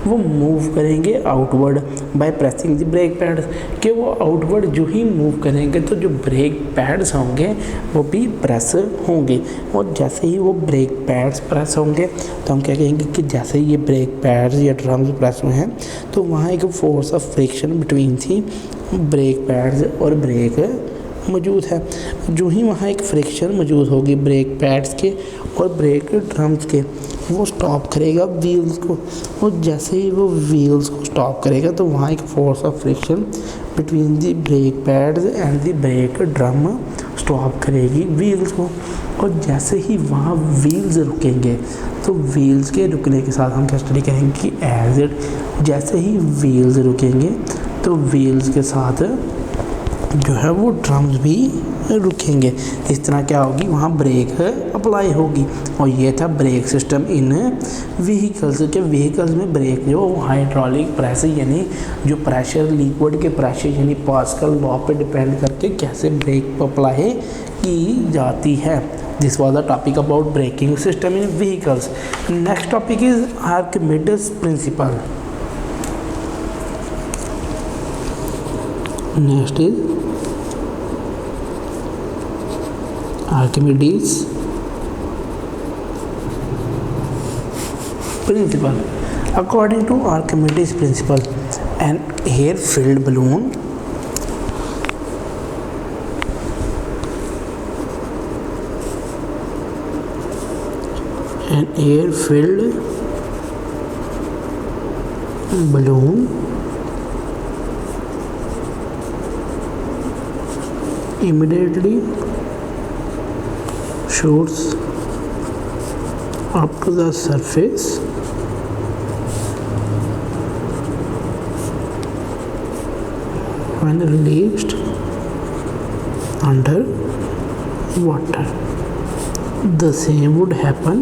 वो मूव करेंगे outward by pressing the brake pads, कि वो आउटवर्ड जो ही मूव करेंगे तो जो ब्रेक पैड्स होंगे वो भी प्रेस होंगे, और जैसे ही वो ब्रेक पैड्स प्रेस होंगे तो हम क्या कहेंगे कि जैसे ही ये ब्रेक पैड्स या ड्रम्स प्रेस हुए हैं तो वहाँ एक फोर्स ऑफ फ्रिक्शन बिटवीन थी ब्रेक पैड्स और ब्रेक मौजूद है। जो ही वहाँ एक फ्रिक्शन मौजूद होगी ब्रेक पैड्स के और ब्रेक ड्रम्स के, वो स्टॉप करेगा व्हील्स को, और जैसे ही वो व्हील्स को स्टॉप करेगा तो वहाँ एक force of friction between the brake pads and the break drum stop करेगी व्हील्स को, और जैसे ही वहाँ व्हील्स रुकेंगे तो व्हील्स के रुकने के साथ हम क्या स्टडी करेंगे कि एज इट जैसे ही व्हील्स रुकेंगे तो व्हील्स के साथ जो है वो ड्रम्स भी रुकेंगे। इस तरह क्या होगी, वहाँ ब्रेक अप्लाई होगी। और ये था ब्रेक सिस्टम इन व्हीकल्स के। व्हीकल्स में ब्रेक जो हाइड्रोलिक प्रेशर यानी जो प्रेशर लिक्विड के प्रेशर यानी पास्कल लॉ पे डिपेंड करके कैसे ब्रेक अप्लाई की जाती है। This was the topic about braking system in vehicles. Next topic is Archimedes principal. Next is Archimedes principle. According to Archimedes principle, an air-filled balloon immediately shoots up to the surface when released under water. The same would happen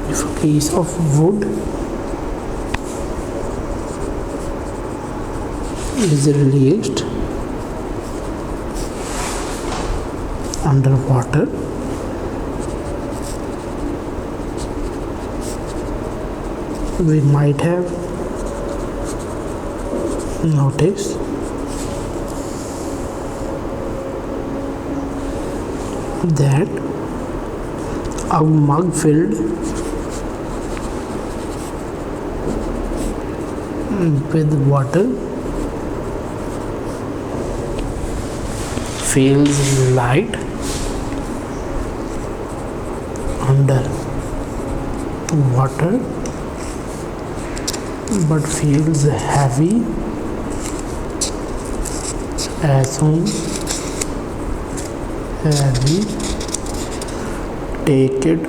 if a piece of wood is released underwater. We might have noticed that a mug filled with water feels light under water but feels heavy as soon as we take it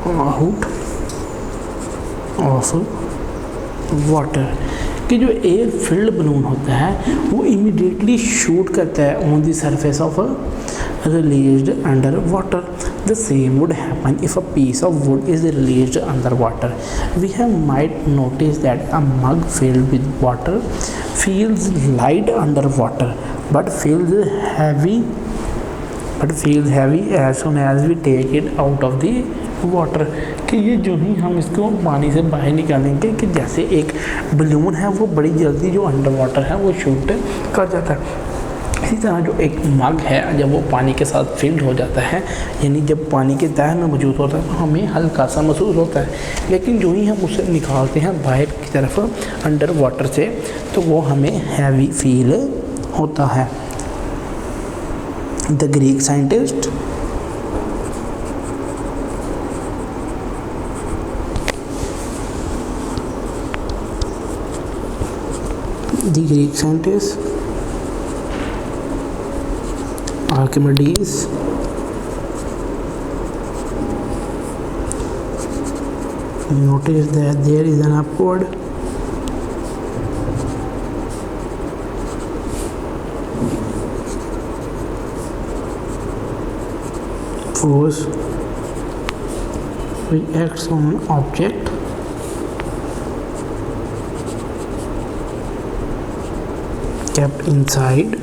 out of water। कि जो air filled balloon होता है वो immediately shoot करता है on the surface of released under water. The same would happen if a piece of wood is released under water. We have might notice that a mug filled with water feels light under water but feels heavy as soon as we take it out of the water। कि ये जो ही हम इसको पानी से बाहर निकालेंगे कि जैसे एक बलून है वो बड़ी जल्दी जो अंडर वाटर है वो शूट कर जाता है। इसी तरह जो एक मग है जब वो पानी के साथ फिल्ड हो जाता है यानी जब पानी के तह में मौजूद होता है तो हमें हल्का सा महसूस होता है, लेकिन जो ही हम उसे निकालते हैं बाहर की तरफ अंडर वाटर से तो वो हमें हैवी फील होता है। The Greek scientist Archimedes noticed that there is an upward force which acts on an object kept inside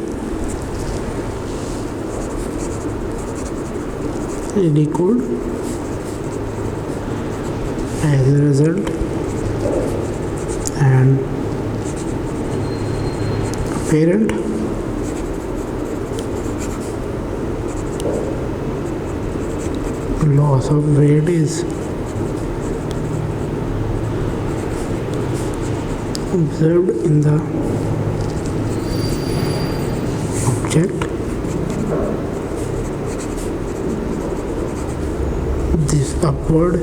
a liquid as a result and apparent loss of weight is observed in the object. This upward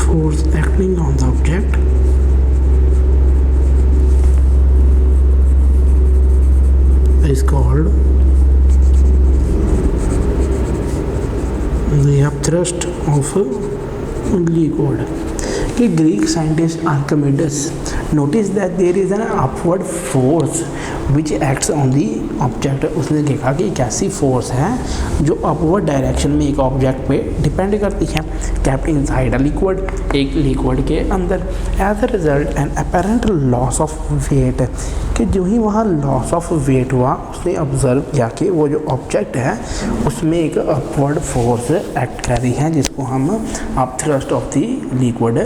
force acting on the object is called the upthrust of a liquid. The Greek scientist Archimedes noticed that there is an upward force which acts on the object. उसने देखा कि एक ऐसी force है जो upward direction में एक object पे डिपेंड करती है, kept inside a liquid, एक लिक्विड के अंदर. As a result an apparent loss of weight, कि जो ही वहाँ लॉस ऑफ वेट हुआ उसने ऑब्जर्व किया कि वो जो ऑब्जेक्ट है उसमें एक अपवर्ड फोर्स एक्ट कर रही है जिसको हम अपथ्रस्ट ऑफ द लिक्विड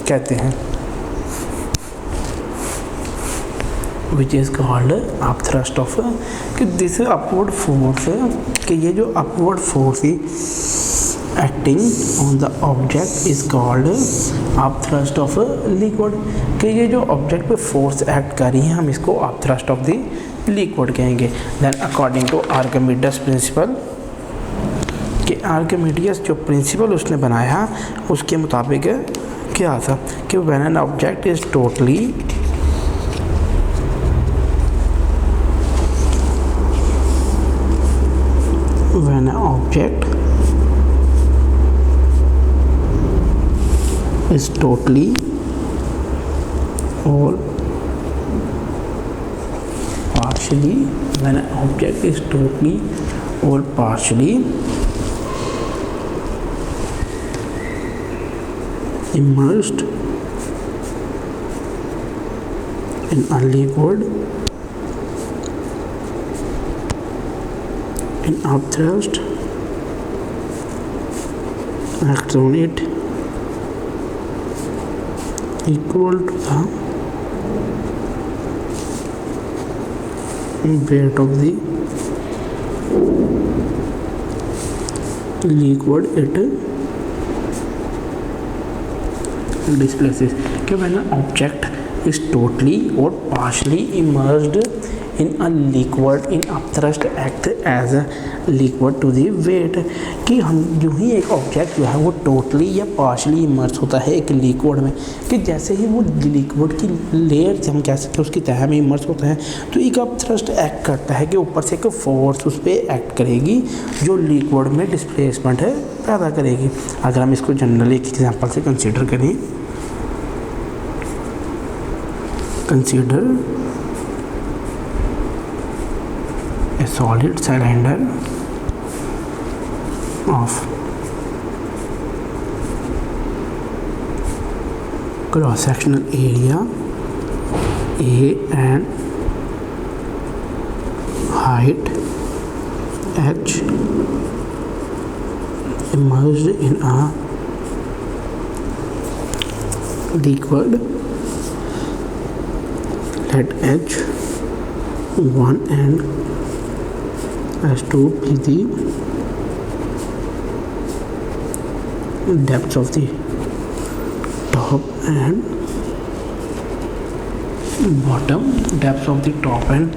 कहते हैं, which is called upthrust of. कि दिस अपवर्ड फोर्स, कि ये जो upward force he acting on the object is called upthrust of liquid. कि ये जो ऑब्जेक्ट पे फोर्स एक्ट कर रही है हम इसको अपथ्रस्ट ऑफ द लिक्विड कहेंगे. Then according to Archimedes principle, कि आर्किमिडीज जो प्रिंसिपल उसने बनाया उसके मुताबिक क्या था कि when an object is totally when an object is totally or partially, when an object is totally or partially immersed in a liquid, an upthrust acts on it equal to the weight of the liquid it displaces. कि when an object is totally or partially immersed in a liquid in upthrust act as a liquid to the weight. कि हम जो ही एक object जो है वो totally या पार्शली इमर्स होता है एक लिक्विड में, कि जैसे ही वो लिक्विड की लेयर से हम कह सकते हैं उसकी तह में इमर्स होता है तो एक अपथ्रस्ट एक्ट करता है कि ऊपर से एक फोर्स उस पर एक्ट करेगी जो लिक्विड में डिस्प्लेसमेंट है पैदा करेगी. अगर हम इसको जनरली एक एग्जांपल से कंसीडर करें, consider a solid cylinder of cross-sectional area A and height h immersed in a liquid. Let h1 and h2 be the depths of the top and bottom, depths of the top and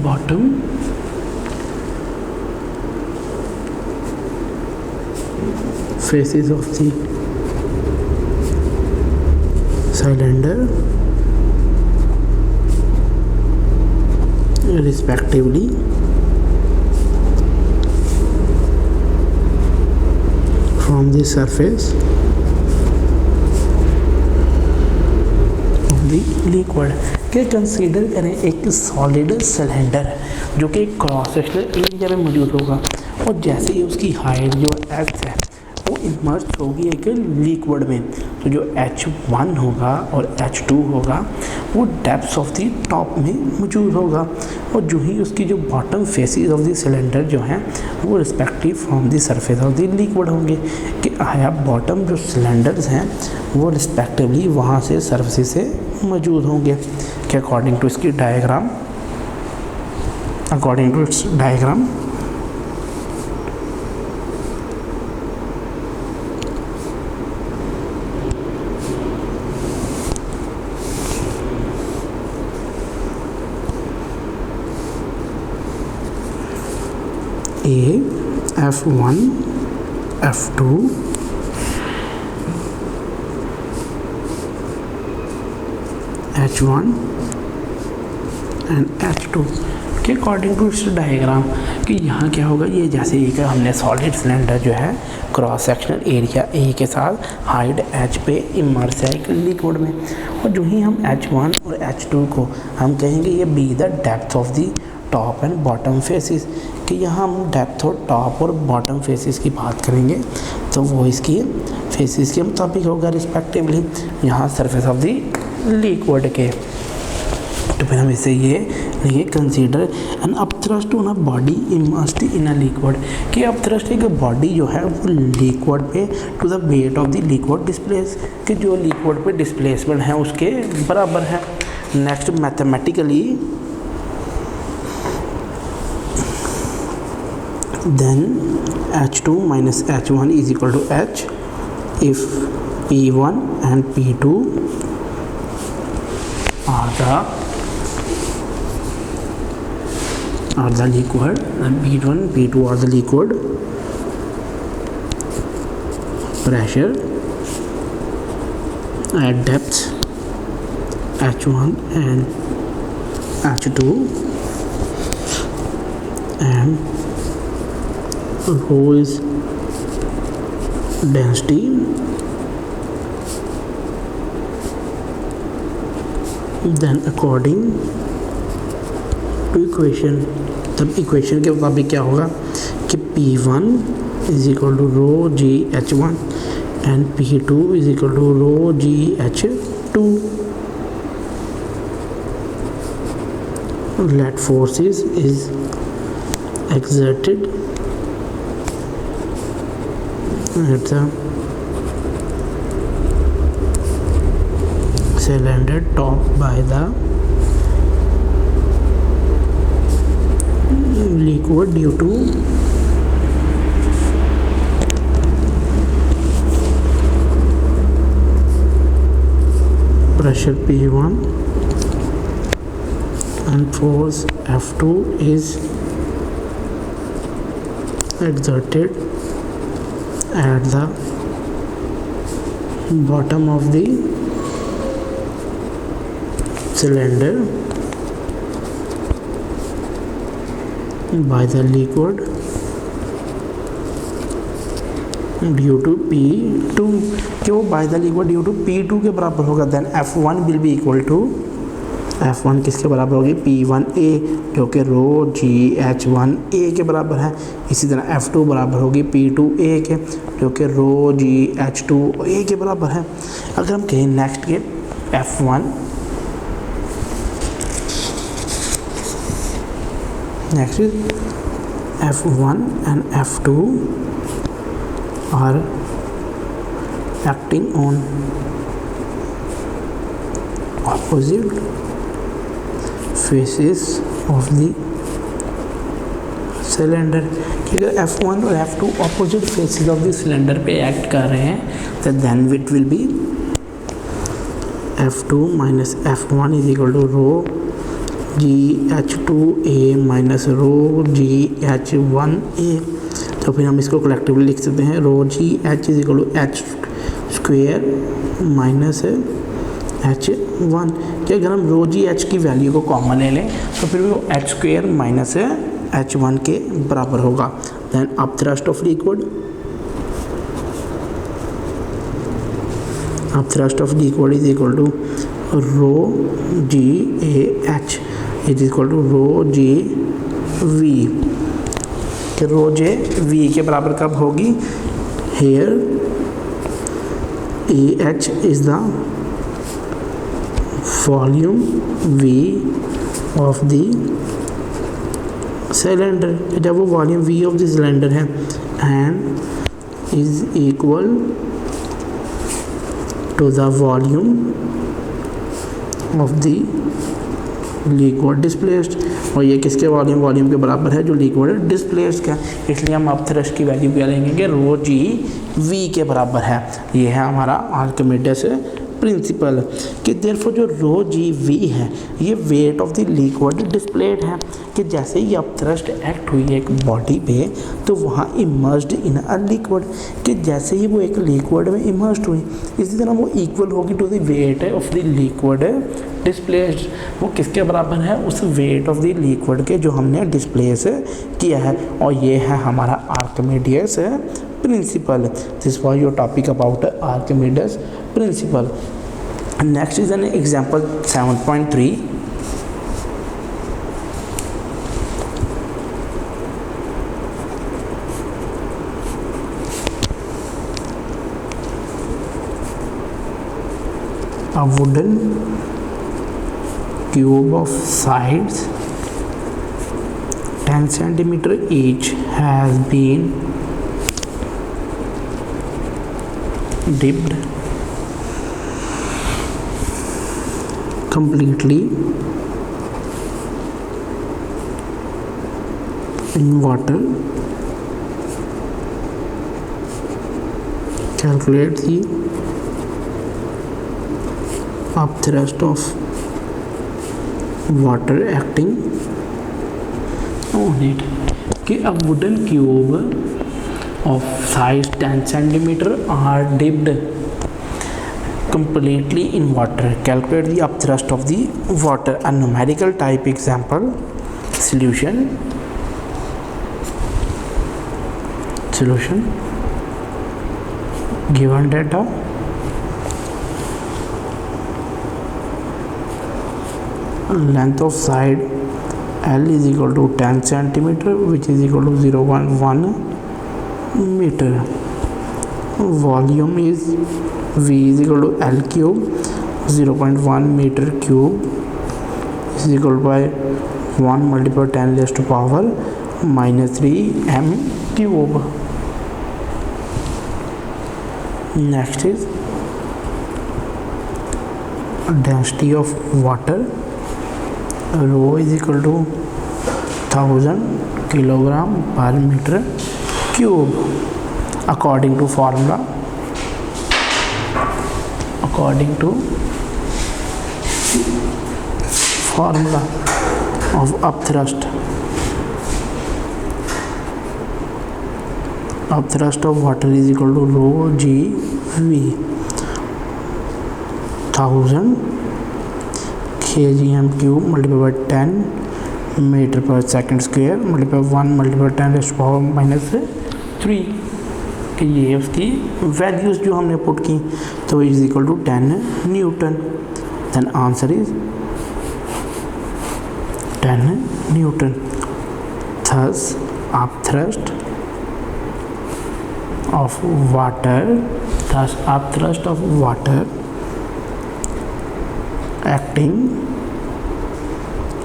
bottom faces of the cylinder respectively. From the surface of the liquid के consider करें एक solid cylinder जो कि cross sectional area में मौजूद होगा और जैसे ही उसकी हाइट जो x है वो इमर्ज होगी एक लिक्विड में, तो जो H1 होगा और H2 होगा वो डेप्थ ऑफ द टॉप में मौजूद होगा और जो ही उसकी जो bottom faces of the cylinder जो हैं वो respective from the surface of the liquid होंगे कि आया बॉटम जो सिलेंडर्स हैं वो रिस्पेक्टिवली वहाँ से सरफेस से मौजूद होंगे कि अकॉर्डिंग टू इसकी diagram, according to its diagram A, F1, F2, H1 and H2 के अकॉर्डिंग टू इस डायग्राम कि यहाँ क्या होगा, ये जैसे एक हमने सॉलिड सिलेंडर जो है क्रॉस सेक्शनल एरिया A के साथ हाइट H पे इमर्स है एक लिक्विड में और जो ही हम H1 और H2 को हम कहेंगे ये be the depth of the top and bottom faces कि यहाँ हम डेप्थ और टॉप और बॉटम फेसिस की बात करेंगे तो वो इसकी फेसिस के मुताबिक होगा रिस्पेक्टिवली यहाँ सरफेस ऑफ द लिक्विड के। तो फिर हम इसे ये लिखिए consider an upthrust on a body immersed in a liquid कि अपथ्रस्ट एक बॉडी जो है वो लिक्विड पे to the weight of the liquid displace कि जो लिक्विड पे डिस्प्लेसमेंट है उसके बराबर है। Next mathematically then H2 minus H1 is equal to H if P1 and P2 are the liquid and P1 P2 are the liquid pressure at depth H1 and H2 and rho is density then according to equation, तब equation के मुताबिक क्या होगा कि P1 is equal to rho g H1 and P2 is equal to rho g H2. Let forces is exerted at the cylinder top by the liquid due to pressure P1 and force F2 is exerted at the bottom of the cylinder by the liquid due to P2 क्यों by the liquid due to P2 के बराबर होगा then F1 will be equal to F1 किसके बराबर होगी P1A जो कि रो जी H1A के बराबर है। इसी तरह F2 बराबर होगी P2A के जो कि रो जी H2A के बराबर है। अगर हम कहें नेक्स्ट के F1 next F1 and F2 are acting on opposite faces of the cylinder कि अगर F1 और F2 opposite faces of the cylinder पे एक्ट कर रहे हैं तो then it will be F2 minus F1 is equal to rho GH2A minus rho GH1A। तो फिर हम इसको कलेक्टिवली लिख सकते हैं रो GH is equal to H square minus H1 कि अगर हम रो जी H की वैल्यू को कॉमन ले लें तो फिर वो H स्क्वेयर माइनस H1 के बराबर होगा। Then upthrust of liquid, upthrust of liquid is equal to rho G A H is equal to rho G V, कि रो जे वी के बराबर कब होगी? Here A H is the volume V of the cylinder, जब वो volume V of the cylinder है, and is equal to the volume of the liquid displaced, और ये किसके वॉल्यूम के बराबर है? जो लिक्विड डिस्प्लेस्ड का, इसलिए हम अब थ्रस्ट की वैल्यू क्या लेंगे कि रो जी वी के बराबर है। ये है हमारा आर्किमिडीज प्रिंसिपल कि देयरफॉर जो रो जी वी है ये wait of the liquid displayed है, कि जैसे ही अब थ्रस्ट एक्ट हुई है एक बॉडी पे तो वहाँ इमर्स्ड इन अ लिक्विड, कि जैसे ही वो एक लिक्विड में इमर्स्ड हुई इसी तरह वो इक्वल होगी to the weight of the liquid displaced. वो किसके बराबर है? उस वेट ऑफ द लिक्विड के जो हमने डिस्प्लेस किया है, और ये है हमारा Archimedes principal. This was your topic about Archimedes principal. Next is an example 7.3। A wooden cube of sides 10 centimeter each has been dipped completely in water. Calculate the upthrust of water acting on it, कि a wooden cube of size 10 centimeter are dipped completely in water. Calculate the upthrust of the water. A numerical type example. Solution given data, length of side L is equal to 10 centimeter, which is equal to 0.1 meter. Volume is V is equal to L cube, 0.1 meter cube is equal by 1 multiplied 10 raised to power minus 3 m cube. Next is density of water. Rho is equal to 1000 kilogram per meter cube according to formula of upthrust of water is equal to rho g v, 1000 kgm cube multiplied by 10 meter per second square multiplied by 1 multiplied 10 raised to power minus 3, कि ये उसकी values जो हमने put की, तो is equal to 10 newton. Then answer is 10 newton. Thus upthrust of water acting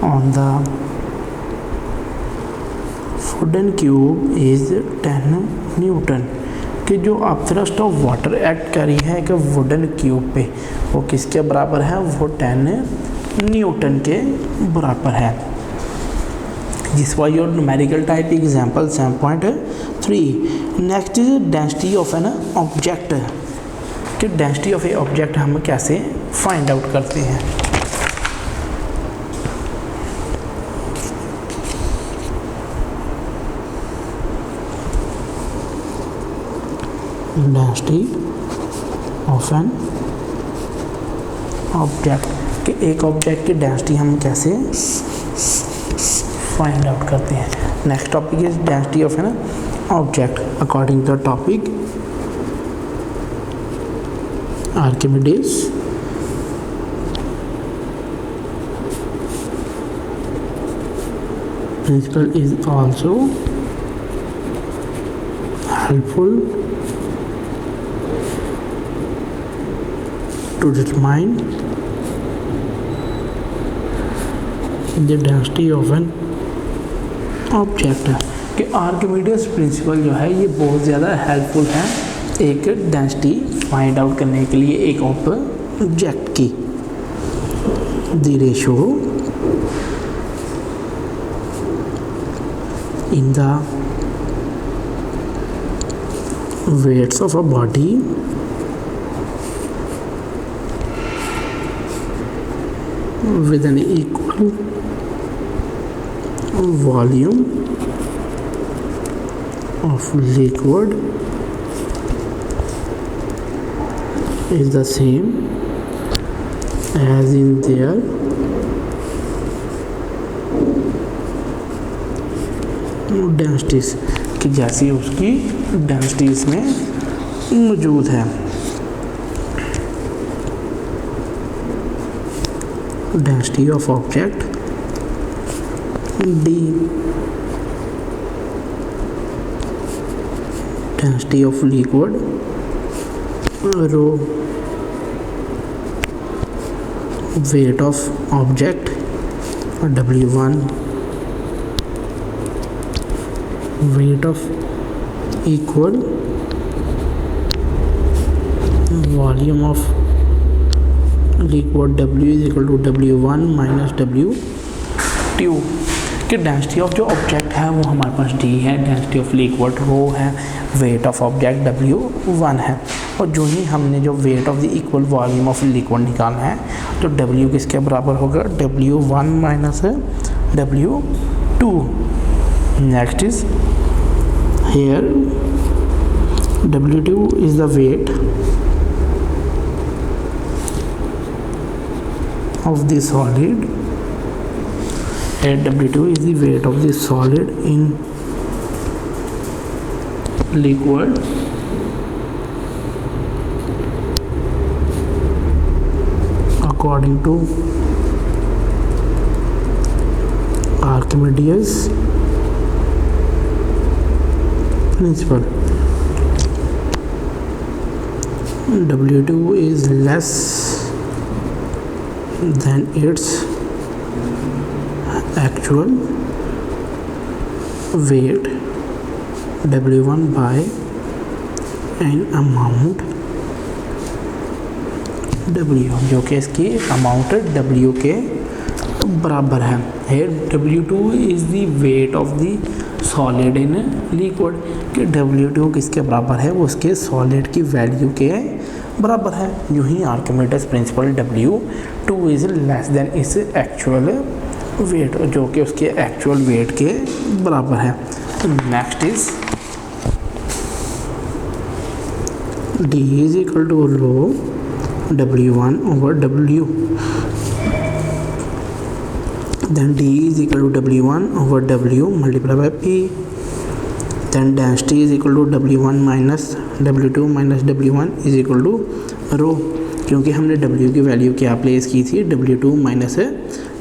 on the wooden cube is 10 newton, कि जो upthrust of water act करी है कि वुडन क्यूब पे वो किसके बराबर है? वो 10 न्यूटन के बराबर है। This was your numerical type example 7.3। Next is density of an object, कि डेंसिटी ऑफ ए ऑब्जेक्ट हम कैसे फाइंड आउट करते हैं। डेंसिटी ऑफ एन ऑब्जेक्ट, कि एक ऑब्जेक्ट की डेंसिटी हम कैसे फाइंड आउट करते हैं। Next topic is density of an object according to the topic Archimedes principle is also helpful to determine the density of an object कि Archimedes principal जो है ये बहुत ज़्यादा हेल्पफुल है एक डेंसिटी फाइंड आउट करने के लिए एक ऑब्जेक्ट की। The ratio in the weights of a body with an equal volume of liquid is the same as in their densities कि जैसी उसकी डेंसिटीज में मौजूद है। Density of object d, density of liquid rho, weight of object w1, weight of equal volume of liquid W is equal to W1 minus W2 कि density of जो object है वो हमारे पास D है, डेंसिटी ऑफ लिक्विड रो है, weight of object W1 है। और जो ही हमने जो weight of the equal volume of liquid निकालना है तो W किसके बराबर होगा W1 minus W2। Next is here W2 is the weight of the solid and W2 is the weight of the solid in liquid according to Archimedes principle। W2 is less than its actual weight W1 by an amount W जो कि इसकी amount W के बराबर है। Here W2 is the weight of the solid in liquid कि W2 किसके बराबर है वो उसके सॉलिड की वैल्यू के बराबर है। यूँ ही Archimedes principle W2 is less than इस एक्चुअल वेट जो कि उसके एक्चुअल वेट के बराबर है। Next is D is equal to rho W1 over W, then D is equal to W1 over W multiplied by P, then density is equal to W1 minus W2 minus W1 is equal to रो क्योंकि हमने W की value क्या place की थी W2 minus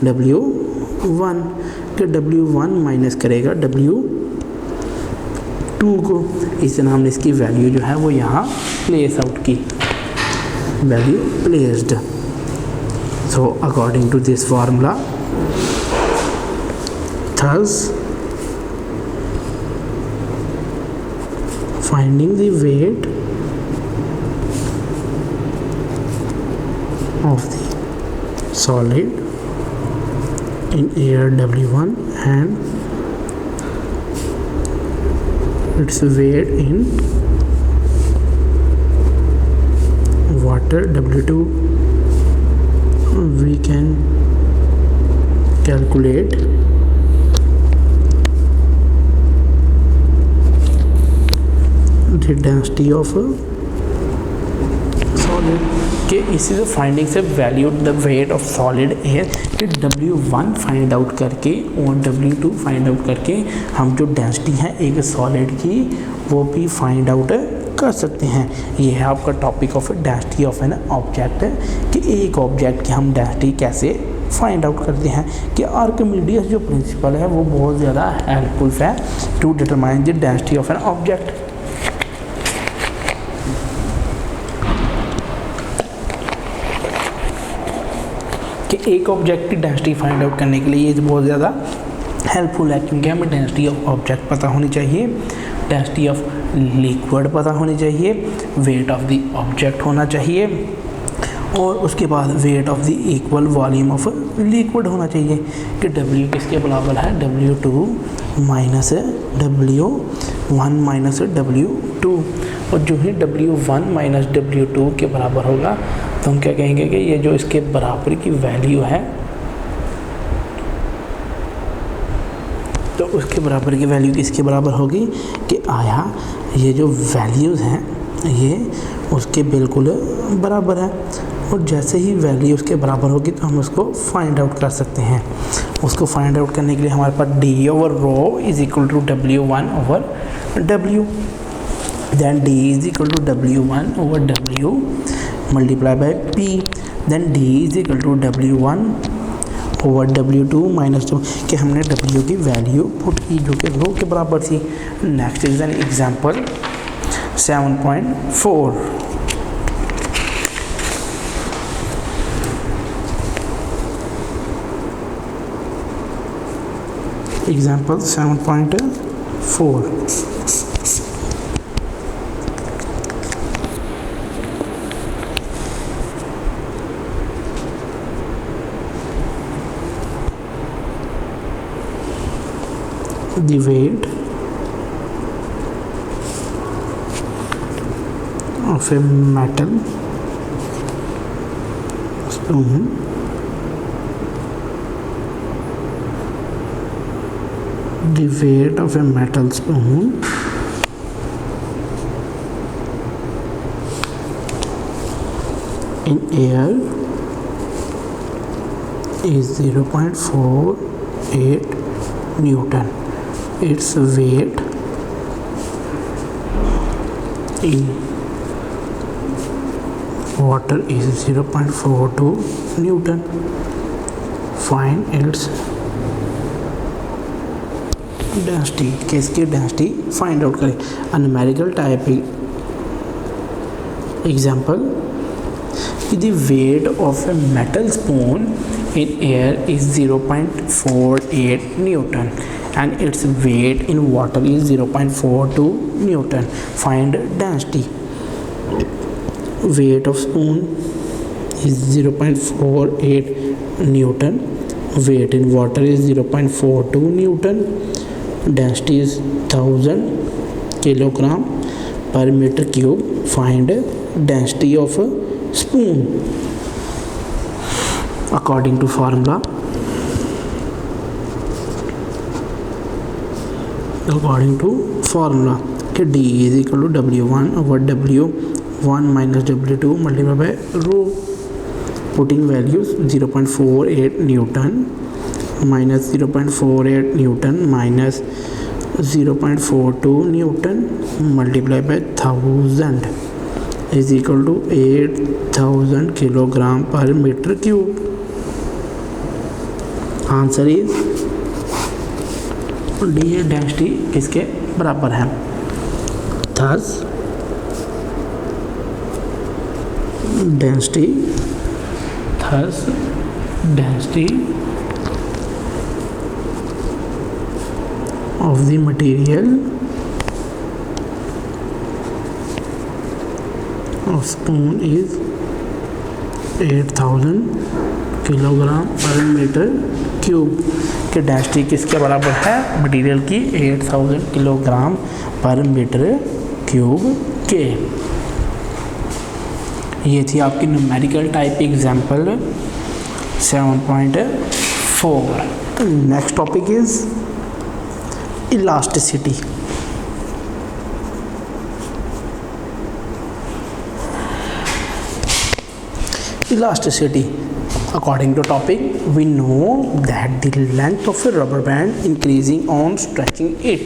W1 कि W1 minus करेगा W2 को, इस तरह हमने इसकी वैल्यू जो है वो यहाँ प्लेस आउट की, value placed. So according to this formula thus finding the weight of the solid in air W1 and its weight in water W2 we can calculate the density of a solid कि इसी से finding से value the weight of solid air कि W1 find out करके और W2 find out करके हम जो डेंसिटी है एक सॉलिड की वो भी फाइंड आउट कर सकते हैं। ये है आपका topic of density of an object कि एक ऑब्जेक्ट की हम डेंसिटी कैसे फाइंड आउट करते हैं कि आर्किमिडीज जो प्रिंसिपल है वो बहुत ज़्यादा हेल्पफुल है to determine the density of an object. कि एक ऑब्जेक्ट की डेंसिटी फाइंड आउट करने के लिए ये बहुत ज़्यादा हेल्पफुल है, क्योंकि हमें डेंसिटी ऑफ ऑब्जेक्ट पता होनी चाहिए, डेंसिटी ऑफ लिक्विड पता होनी चाहिए, वेट ऑफ द ऑब्जेक्ट होना चाहिए, और उसके बाद wait of the equal volume of liquid होना चाहिए कि W किसके बराबर है, W2 minus W1 minus W2। और जो ही W1 माइनस W2 के बराबर होगा तो हम क्या कहेंगे कि ये जो इसके बराबर की वैल्यू है, तो उसके बराबर की वैल्यू किसके बराबर होगी कि आया ये जो वैल्यूज़ हैं ये उसके बिल्कुल बराबर है। और जैसे ही वैल्यू उसके बराबर होगी तो हम उसको फाइंड आउट कर सकते हैं। उसको फाइंड आउट करने के लिए हमारे पास D over rho is equal to W1 over W, then D is equal to W1 over W multiply by P, then D is equal to W1 over W2 minus 2 कि हमने W की value put की जो कि रो के बराबर थी। Next is an example 7.4। Example 7.4। The weight of a metal spoon the weight of a metal spoon in air is 0.48 Newton. Its weight in water is 0.42 Newton. Find its density, किसकी density find out करें। Numerical type example, the weight of a metal spoon in air is 0.48 Newton and its weight in water is 0.42 Newton. Find density. Weight of spoon is 0.48 Newton. Weight in water is 0.42 Newton. Density is 1000 kilogram per meter cube. Find density of a spoon according to formula. According to formula कि D is equal to W1 over W1 minus W2 multiplied by rho. Putting values 0.48 Newton minus 0.48 Newton minus 0.42 Newton multiplied by 1000 is equal to 8000 kilogram per meter cube. Answer is D density किसके बराबर है। Thus density of the material of spoon is 8000 kilogram पर metre cube कि density किसके बराबर है, material की 8000 kilogram पर मीटर क्यूब के। ये थी आपकी numerical type example 7.4। Next topic is elasticity. Elasticity. According to topic, we know that the length of a rubber band increasing on stretching it.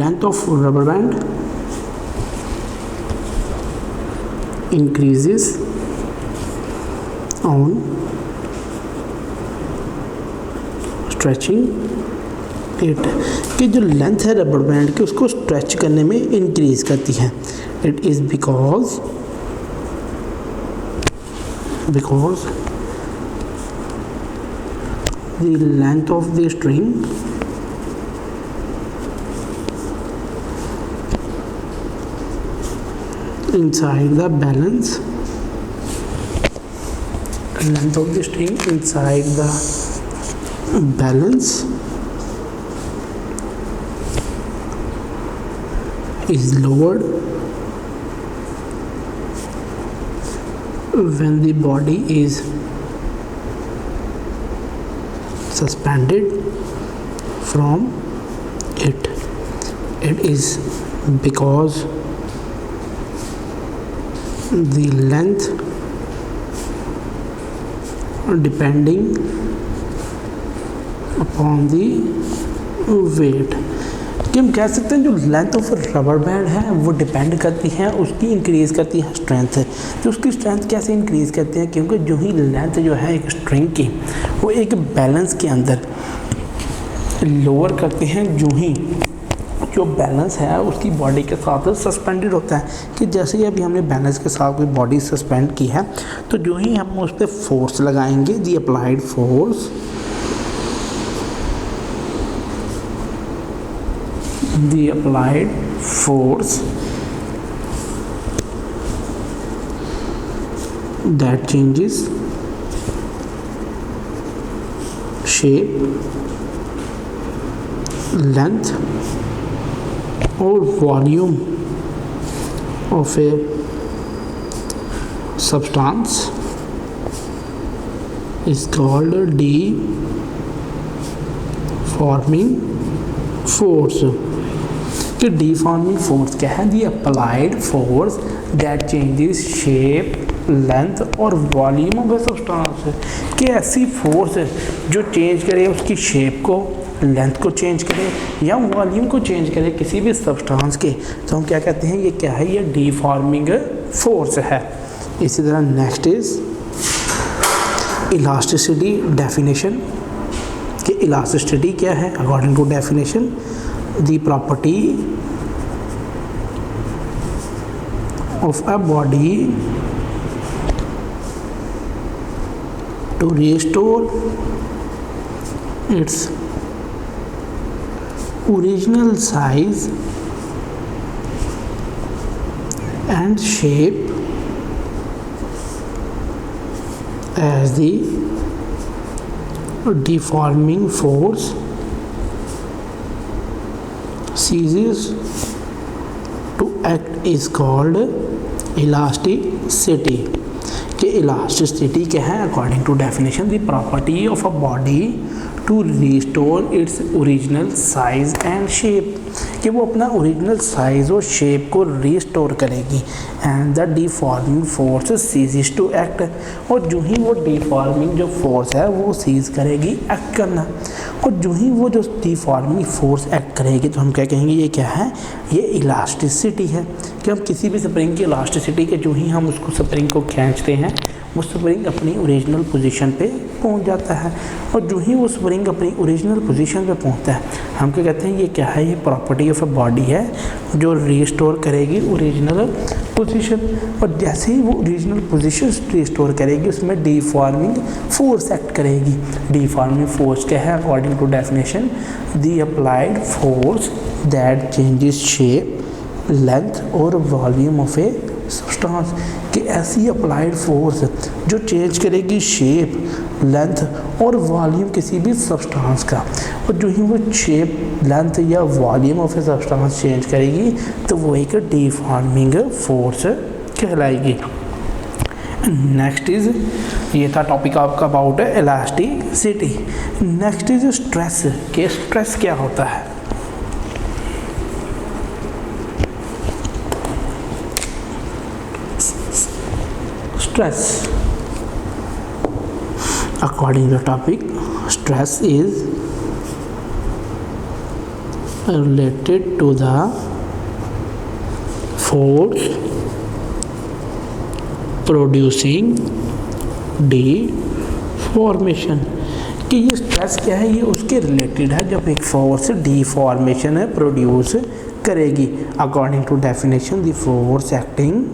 Length of rubber band increases on stretching it, कि जो length है rubber band की उसको stretch करने में increase करती है. It is because the length of the string inside the balance is lowered when the body is suspended from it. It is because the length depending upon the weight, कि हम कह सकते हैं जो लेंथ ऑफ रबर बैंड है वो depend करती है, उसकी इंक्रीज़ करती है स्ट्रेंथ. तो उसकी स्ट्रेंथ कैसे इंक्रीज़ करते हैं, क्योंकि जो ही लेंथ जो है एक स्ट्रिंग की वो एक बैलेंस के अंदर लोअर करते हैं, जो ही जो बैलेंस है उसकी बॉडी के साथ सस्पेंडेड होता है. कि जैसे ही अभी हमने बैलेंस के साथ कोई बॉडी सस्पेंड की है तो जो ही हम उस पर फोर्स लगाएंगे, the applied force, that changes shape, length or volume of a substance is called deforming force. कि deforming force क्या है, the applied force that changes shape, length और वॉल्यूम ऑफ ए सब्सटेंस. कि ऐसी फोर्स जो change करे उसकी shape को, लेंथ को चेंज करे या वॉल्यूम को चेंज करे किसी भी सब्सटेंस के, तो हम क्या कहते हैं, ये क्या है, ये डिफॉर्मिंग फोर्स है. इसी तरह नेक्स्ट इज इलास्टिसिटी डेफिनेशन. कि इलास्टिसिटी क्या है, according to definition, the property of a body to restore its original size and shape as the deforming force ceases to act is called elasticity. कि elasticity क्या है, according to definition, the property of a body to restore its original size and shape. कि वो अपना original size और shape को restore करेगी. And the deforming force ceases to act. और जो ही वो डिफॉर्मिंग जो फोर्स है वो सीज करेगी एक्ट करना. और जो ही वो जो डिफॉर्मिंग फोर्स एक्ट करेगी तो हम क्या कहेंगे, ये क्या है, ये इलास्टिसिटी है. कि हम किसी भी स्प्रिंग की इलास्टिसिटी के जो ही हम उसको स्प्रिंग को खींचते हैं वो स्प्रिंग अपनी ओरिजिनल पोजीशन पे पहुंच जाता है. और जो ही वो स्प्रिंग अपनी ओरिजिनल पोजीशन पे पहुंचता है हम क्या कहते हैं, ये क्या है, ये प्रॉपर्टी ऑफ अ बॉडी है जो रिस्टोर करेगी ओरिजिनल पोजीशन. और जैसे ही वो ओरिजिनल पोजीशन रिस्टोर करेगी उसमें डिफॉर्मिंग फोर्स एक्ट करेगी. डिफॉर्मिंग फोर्स क्या है, according to definition, the applied force that changes shape, length और वॉल्यूम ऑफ ए सब्सटेंस. कि ऐसी अप्लाइड फोर्स जो चेंज करेगी शेप, लेंथ और वॉल्यूम किसी भी सब्सटेंस का. और जो ही वो शेप, लेंथ या volume of a substance change करेगी तो वो एक डिफॉर्मिंग फोर्स कहलाएगी. नेक्स्ट इज, ये था टॉपिक आपका about elasticity. Next is stress. कि स्ट्रेस क्या होता है. Stress, according to the topic, stress is related to the force producing deformation. कि ये स्ट्रेस क्या है, ये उसके रिलेटेड है जब एक फोर्स डिफॉर्मेशन है प्रोड्यूस करेगी। According to definition the force acting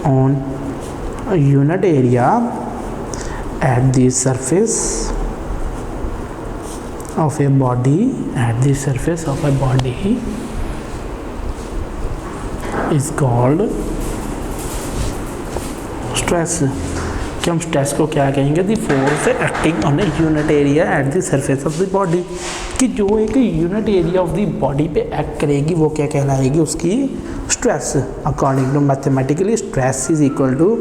on unit area at the surface of a body is called stress। कि हम स्ट्रेस को क्या कहेंगे, the force acting on a unit area at the surface of the body. कि जो एक unit area of the body पे act करेगी वो क्या कहलाएगी, उसकी stress. According to mathematically stress is equal to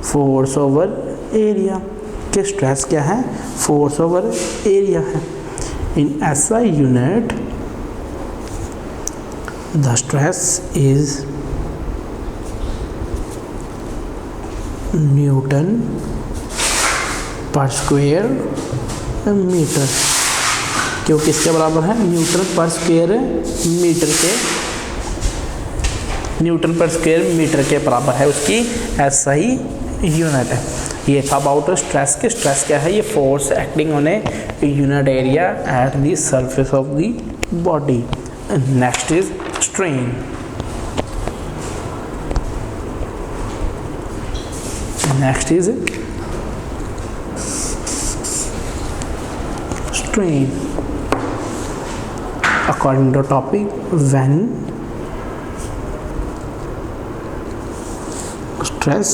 force over area. कि स्ट्रेस क्या है, फोर्स ओवर एरिया है। In SI unit the stress is newton per square metre. क्यों किसके बराबर है, न्यूटन पर स्क्वायर मीटर के बराबर है उसकी SI यूनिट है। ये था अबाउट स्ट्रेस के स्ट्रेस क्या है, ये force acting on a unit area at the surface of the body. Next is strain. Next is strain. According to topic, when stress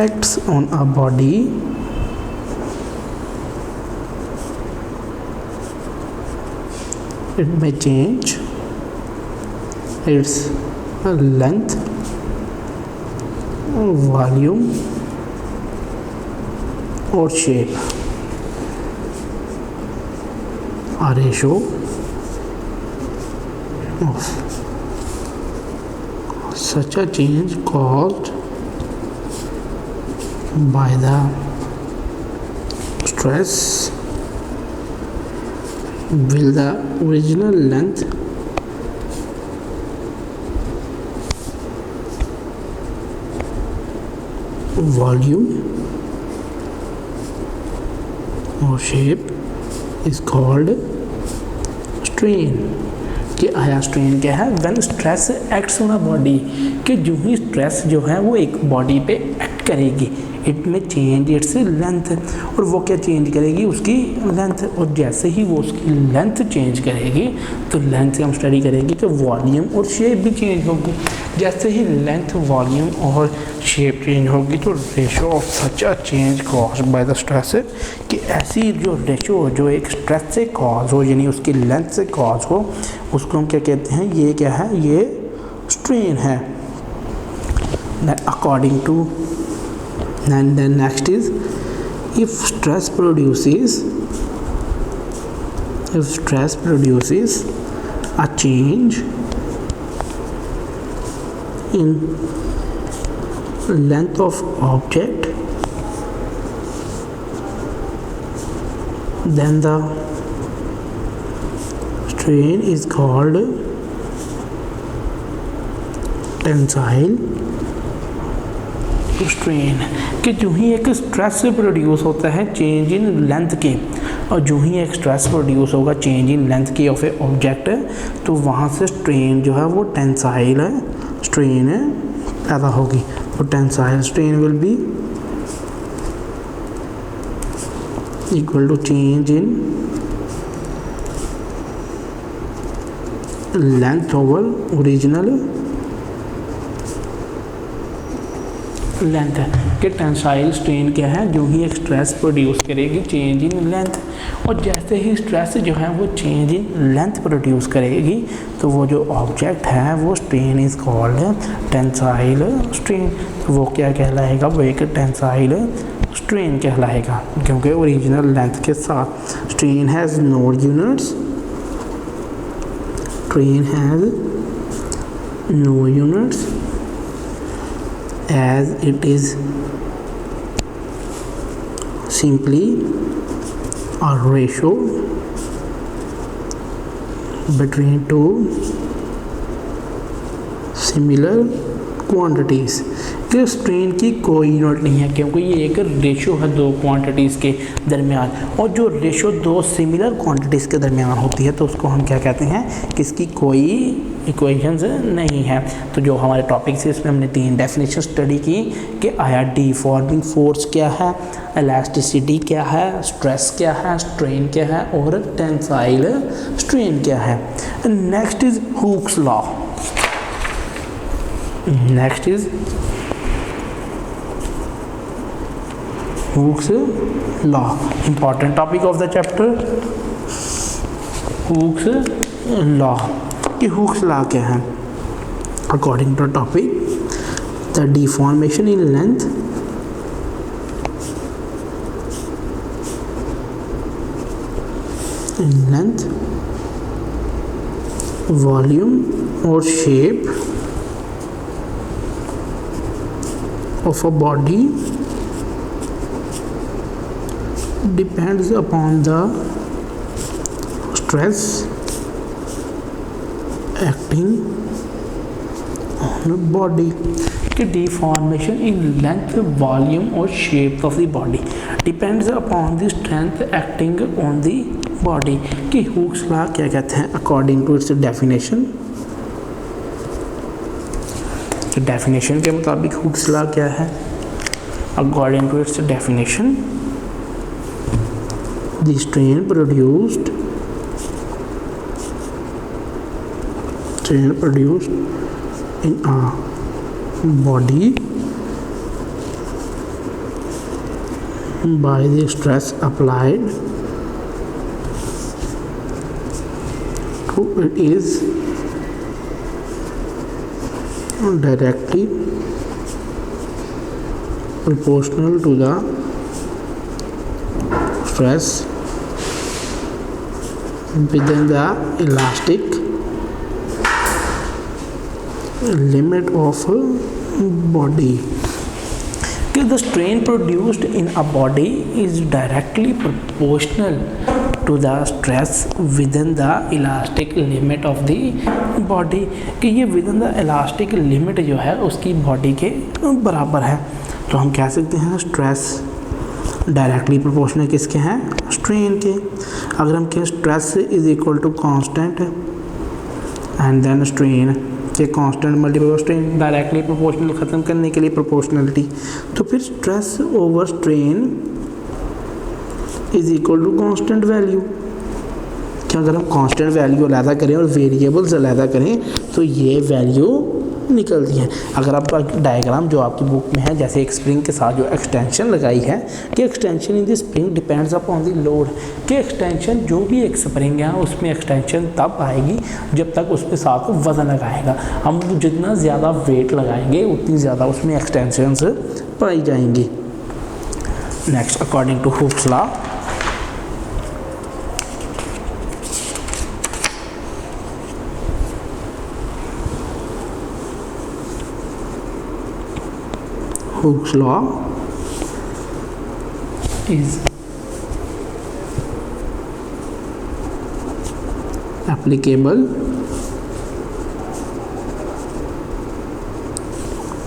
acts on a body it may change its length, volume or shape. A ratio of such a change caused by the stress will the original length volume or shape is called strain। कि आया strain क्या है, when stress acts on a body. कि जो ही stress जो है वो एक बॉडी पे एक्ट करेगी, इट में चेंज इट्स लेंथ। और वो क्या चेंज करेगी, उसकी लेंथ। और जैसे ही वो उसकी लेंथ चेंज करेगी तो लेंथ हम स्टडी करेंगे कि वॉल्यूम और शेप भी चेंज होगी। जैसे ही लेंथ, वॉल्यूम और शेप चेंज होगी तो ratio of such a change caused by the stress. कि ऐसी जो रेशो जो एक स्ट्रेस से कॉज हो, यानी उसकी लेंथ से कॉज हो, उसको हम क्या कहते हैं, ये क्या है, ये स्ट्रेन है। According to and then next is if stress produces a change in length of object, then the strain is called tensile strain. कि जो ही एक स्ट्रेस प्रोड्यूस होता है चेंज इन लेंथ के, और जो ही एक स्ट्रेस प्रोड्यूस होगा चेंज इन लेंथ के ऑफ ए ऑब्जेक्ट, तो वहाँ से स्ट्रेन जो है वो टेंसाइल स्ट्रेन पैदा होगी। तो tensile strain will be equal to change in length over original length. कि टेंसाइल स्ट्रेन क्या है, जो ही एक स्ट्रेस प्रोड्यूस करेगी चेंज इन लेंथ। और जैसे ही स्ट्रेस जो है वो चेंज इन लेंथ प्रोड्यूस करेगी तो वो जो ऑब्जेक्ट है वो strain is called tensile strain. तो वो क्या कहलाएगा, वो एक टेंसाइल स्ट्रेन कहलाएगा, क्योंकि ओरिजिनल लेंथ के साथ। Strain has no units, strain has no units as it is simply a ratio between two similar quantities. कि स्ट्रेन की कोई यूनिट नहीं है, क्योंकि ये एक रेशो है दो क्वांटिटीज़ के दरमियान, और जो रेशो दो सिमिलर क्वांटिटीज़ के दरमियान होती है तो उसको हम क्या कहते हैं कि इसकी कोई इक्वेशंस नहीं है। तो जो हमारे टॉपिक से इसमें हमने तीन डेफिनेशन स्टडी की कि आया डिफॉर्मिंग फोर्स क्या है, इलास्टिसिटी क्या है, स्ट्रेस क्या है, स्ट्रेन क्या है और टेंसाइल स्ट्रेन क्या है। Next is Hooke's law. Next is Hooke's law, important topic of the chapter, Hooke's law। कि Hooke's law क्या है? According to the topic, the deformation in length volume or shape of a body depends upon the stress acting on the body। कि deformation in length volume और shape of the body depends upon the strength acting on the body. कि Hooke's law क्या कहते हैं according to its definition. तो definition के मुताबिक Hooke's law क्या है? According to its definition, the strain produced in a body by the stress applied to it is directly proportional to the stress within the elastic limit of body। कि the strain produced in a body is directly proportional to the stress within the elastic limit of the body। कि ये within the elastic limit जो है उसकी body के बराबर है। तो हम कह सकते हैं स्ट्रेस डायरेक्टली प्रोपोर्शनल किसके हैं? स्ट्रेन के। अगर हम कहें stress is equal to constant and then strain के constant multiple strain, directly proportional ख़त्म करने के लिए प्रोपोर्शनलिटी, तो फिर stress over strain is equal to constant value. क्या अगर हम कांस्टेंट वैल्यू अलहदा करें और वेरिएबल्स अलहदा करें तो ये वैल्यू निकलती हैं। अगर आप डायग्राम जो आपकी बुक में है, जैसे एक स्प्रिंग के साथ जो एक्सटेंशन लगाई है कि extension in the spring depends upon the load. कि एक्सटेंशन जो भी एक स्प्रिंग है उसमें एक्सटेंशन तब आएगी जब तक उसके साथ वज़न लगाएगा। हम जितना ज़्यादा वेट लगाएंगे उतनी ज़्यादा उसमें एक्सटेंशंस पाई जाएंगी। Next, according to Hooke's law, Hooke's law is applicable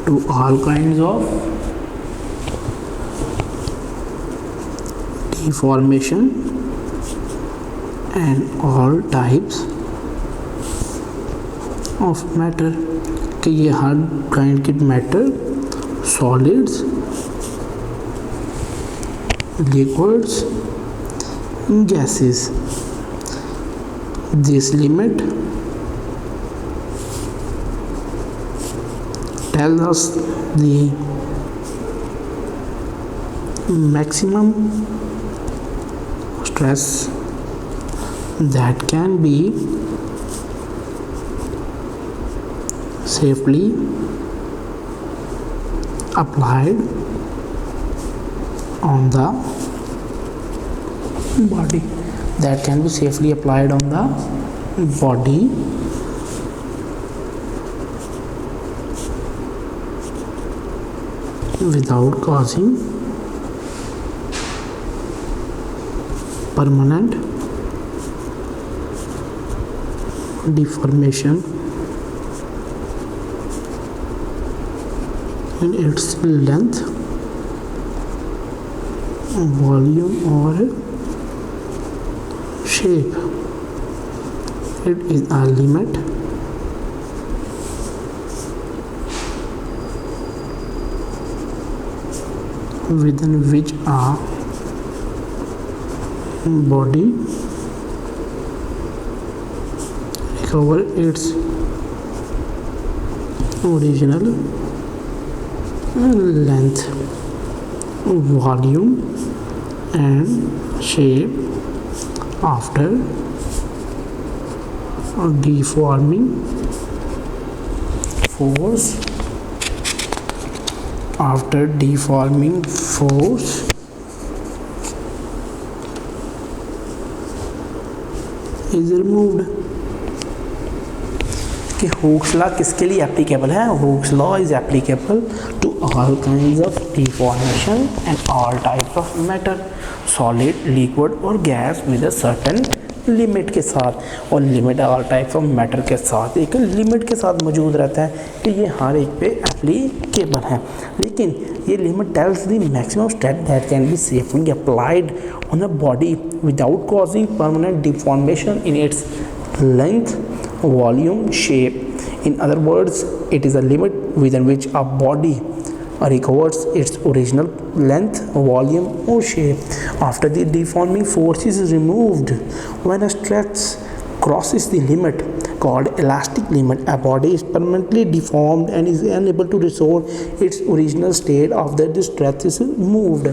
to all kinds of deformation and all types of matter। कि ये हर काइंड के matter, solids, liquids, gases। This limit tells us the maximum stress that can be safely applied on the body, that can be safely applied on the body without causing permanent deformation in its length, volume or shape. It is a limit within which a body recover its original length, volume and shape after deforming force. After deforming force is removed. कि Hooke's law किसके लिए applicable है? Hooke's law is applicable to all kinds of deformation and all types of matter, solid, liquid और gas with a certain limit के साथ। और limit all types of matter के साथ एक लिमिट के साथ मौजूद रहता है कि ये हर एक पे एप्लीकेबल है। लेकिन ये limit tells the maximum stress that can be safely applied on a body without causing permanent deformation in its length, volume, shape. In other words, it is a limit within which a body recovers its original length, volume or shape after the deforming force is removed. When a stress crosses the limit called elastic limit, a body is permanently deformed and is unable to restore its original state after the stress is moved.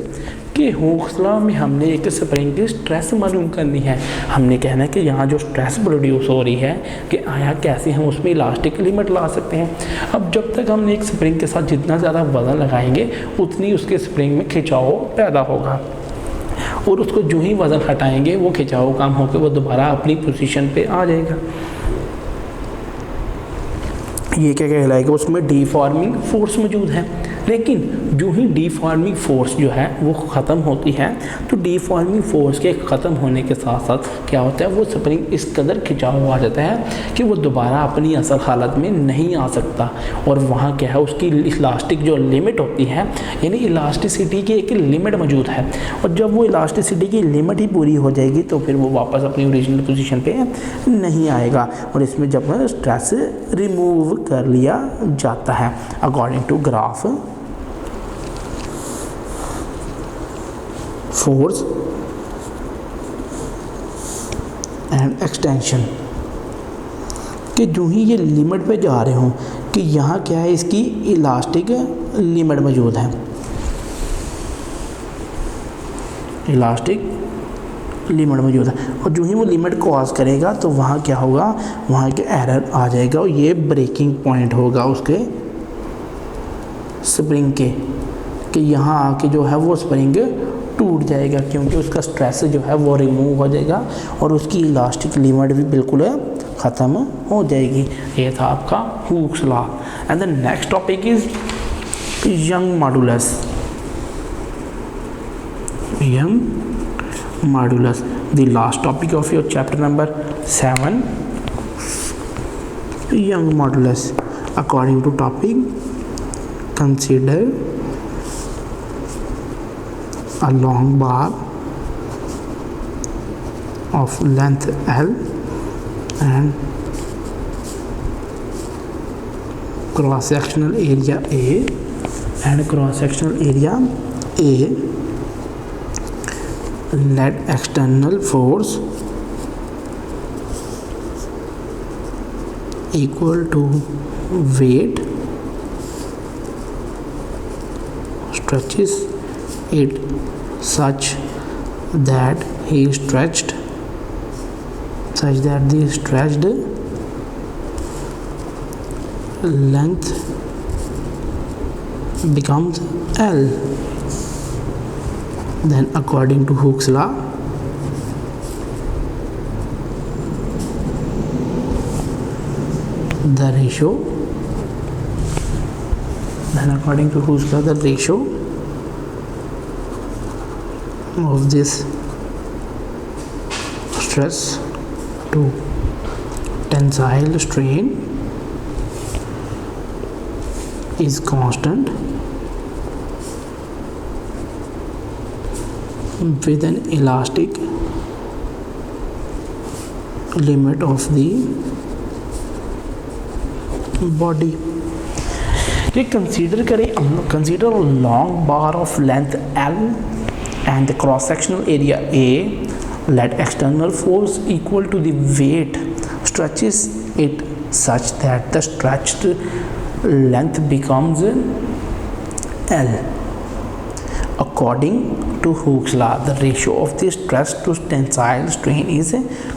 कि Hooke's law में हमने एक spring की stress मालूम करनी है। हमने कहना है कि यहाँ जो स्ट्रेस प्रोड्यूस हो रही है कि आया कैसे हम उसमें इलास्टिक लिमिट ला सकते हैं। अब जब तक हमने एक स्प्रिंग के साथ जितना ज़्यादा वज़न लगाएंगे उतनी उसके स्प्रिंग में खिंचाव पैदा होगा, और उसको जो ही वज़न हटाएंगे वो खिंचाव कम होकर वो दोबारा अपनी पोजीशन पे आ जाएगा। ये क्या कहलाएगा? उसमें डिफॉर्मिंग फोर्स मौजूद है। लेकिन जो ही डिफॉर्मिंग फोर्स जो है वो ख़त्म होती है तो डिफॉर्मिंग फोर्स के ख़त्म होने के साथ साथ क्या होता है, वो स्प्रिंग इस कदर खिंचाव आ जाता है कि वो दोबारा अपनी असल हालत में नहीं आ सकता। और वहाँ क्या है, उसकी इलास्टिक जो लिमिट होती है, यानी इलास्टिसिटी की एक लिमिट मौजूद है। और जब वो इलास्टिसिटी की लिमिट ही पूरी हो जाएगी तो फिर वो वापस अपनी ओरिजिनल पोजीशन पे नहीं आएगा। और इसमें जब स्ट्रेस रिमूव कर लिया जाता है according to graph force and extension, कि जो ही ये लिमिट पे जा रहे हों कि यहाँ क्या है, इसकी इलास्टिक लिमिट मौजूद है, इलास्टिक लिमिट मौजूद है। और जो ही वो लिमिट क्रॉस करेगा तो वहाँ क्या होगा, वहाँ के एरर आ जाएगा और ये ब्रेकिंग पॉइंट होगा उसके स्प्रिंग के, कि यहाँ आके जो है वो स्प्रिंग टूट जाएगा क्योंकि उसका स्ट्रेस जो है वो रिमूव हो जाएगा और उसकी इलास्टिक लिमिट भी बिल्कुल ख़त्म हो जाएगी। ये था आपका Hooke's law. And the next topic is Young modulus. Young modulus, the last topic of your chapter number 7, Young modulus. According to topic, consider a long bar of length L and cross sectional area A and cross sectional area A, let external force equal to weight stretches it such that the stretched length becomes L. Then according to Hooke's law, the ratio of this stress to tensile strain is constant with an elastic limit of the body. ये consider a long bar of length L and the cross sectional area A. Let external force equal to the weight stretches it such that the stretched length becomes L. According to Hooke's law, the ratio of the stress to tensile strain is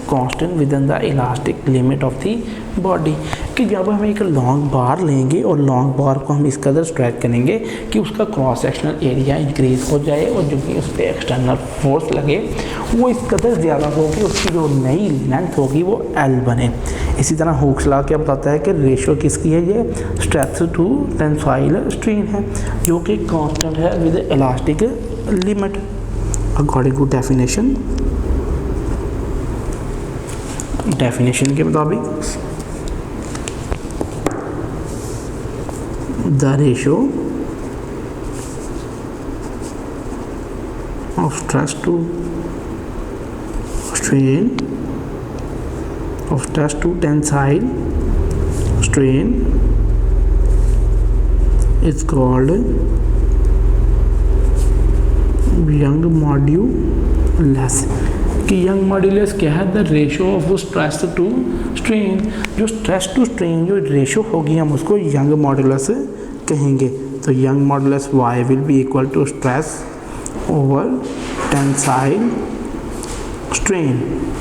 constant within the elastic limit of the body. कि जब हम एक long बार लेंगे और long बार को हम इस कदर स्ट्रेच करेंगे कि उसका क्रॉस सेक्शनल एरिया इंक्रीज हो जाए और जो कि उस पर एक्सटर्नल फोर्स लगे वो इस कदर ज़्यादा हो कि उसकी जो नई लेंथ होगी वो एल बने। इसी तरह हुक्स लॉ क्या बताता है कि रेशियो किसकी है, ये स्ट्रेस टू टेंसाइल स्ट्रेन है जो कि कांस्टेंट है with elastic limit according to definition के मुताबिक the ratio of stress to strain of stress to tensile strain is called Young modulus। कि यंग मॉड्यूलस क्या है, the ratio of stress to strain. जो स्ट्रेस टू स्ट्रेन जो ratio होगी हम उसको यंग मॉड्यूलस कहेंगे। तो Young modulus Y will be equal to stress over tensile strain.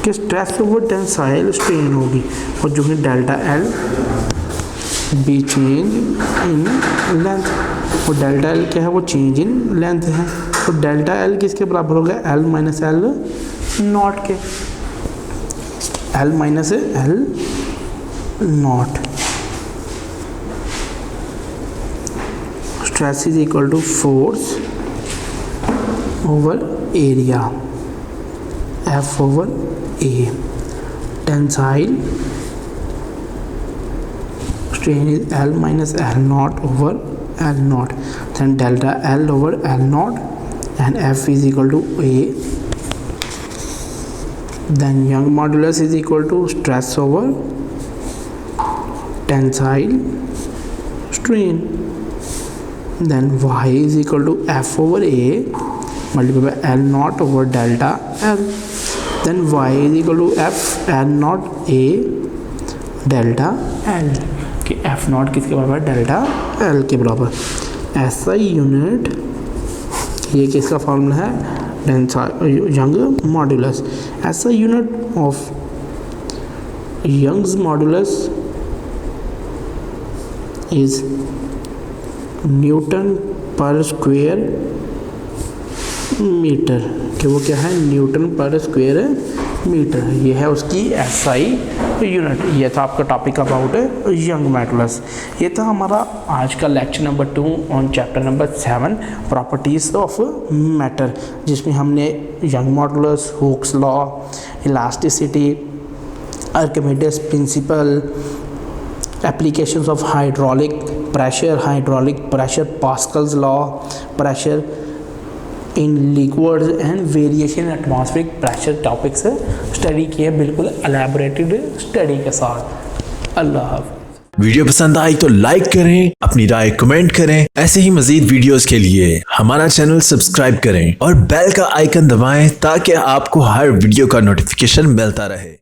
कि स्ट्रेस ओवर टेंसाइल स्ट्रेन होगी और जो है delta L be change in length. और डेल्टा एल क्या है, वो चेंज इन लेंथ है। तो डेल्टा एल किसके बराबर हो गया, एल माइनस एल नॉट के, L minus L naught. Stress is equal to force over area F over A. Tensile strain is L minus L naught over L naught, then delta L over L naught and F is equal to A. Then Young modulus is equal to stress over tensile strain. Then Y is equal to F over A multiplied by L naught over delta L. Then Y is equal to F L naught A delta L। कि F not किसके बराबर, delta L के बराबर। ऐसा unit ये किसका formula है, Young modulus. ऐसा unit of Young's modulus is newton per square metre. कि वो क्या है, न्यूटन पर स्क्वायर मीटर। ये है उसकी एसआई यूनिट। ये था आपका टॉपिक अबाउट यंग मॉड्यूलस। ये था हमारा आज का lecture number 2 on chapter number 7 properties of matter, जिसमें हमने Young modulus, Hooke's law, elasticity, Archimedes principle, applications of hydraulic pressure, Pascal's law, pressure in liquids and variation in atmospheric pressure topics study किए बिल्कुल elaborated study के साथ। अल्लाह हाफ़िज़। Video पसंद आई तो like करें, अपनी राय कमेंट करें। ऐसे ही मजीद वीडियोस के लिए हमारा चैनल सब्सक्राइब करें और बेल का आइकन दबाएं ताकि आपको हर वीडियो का नोटिफिकेशन मिलता रहे।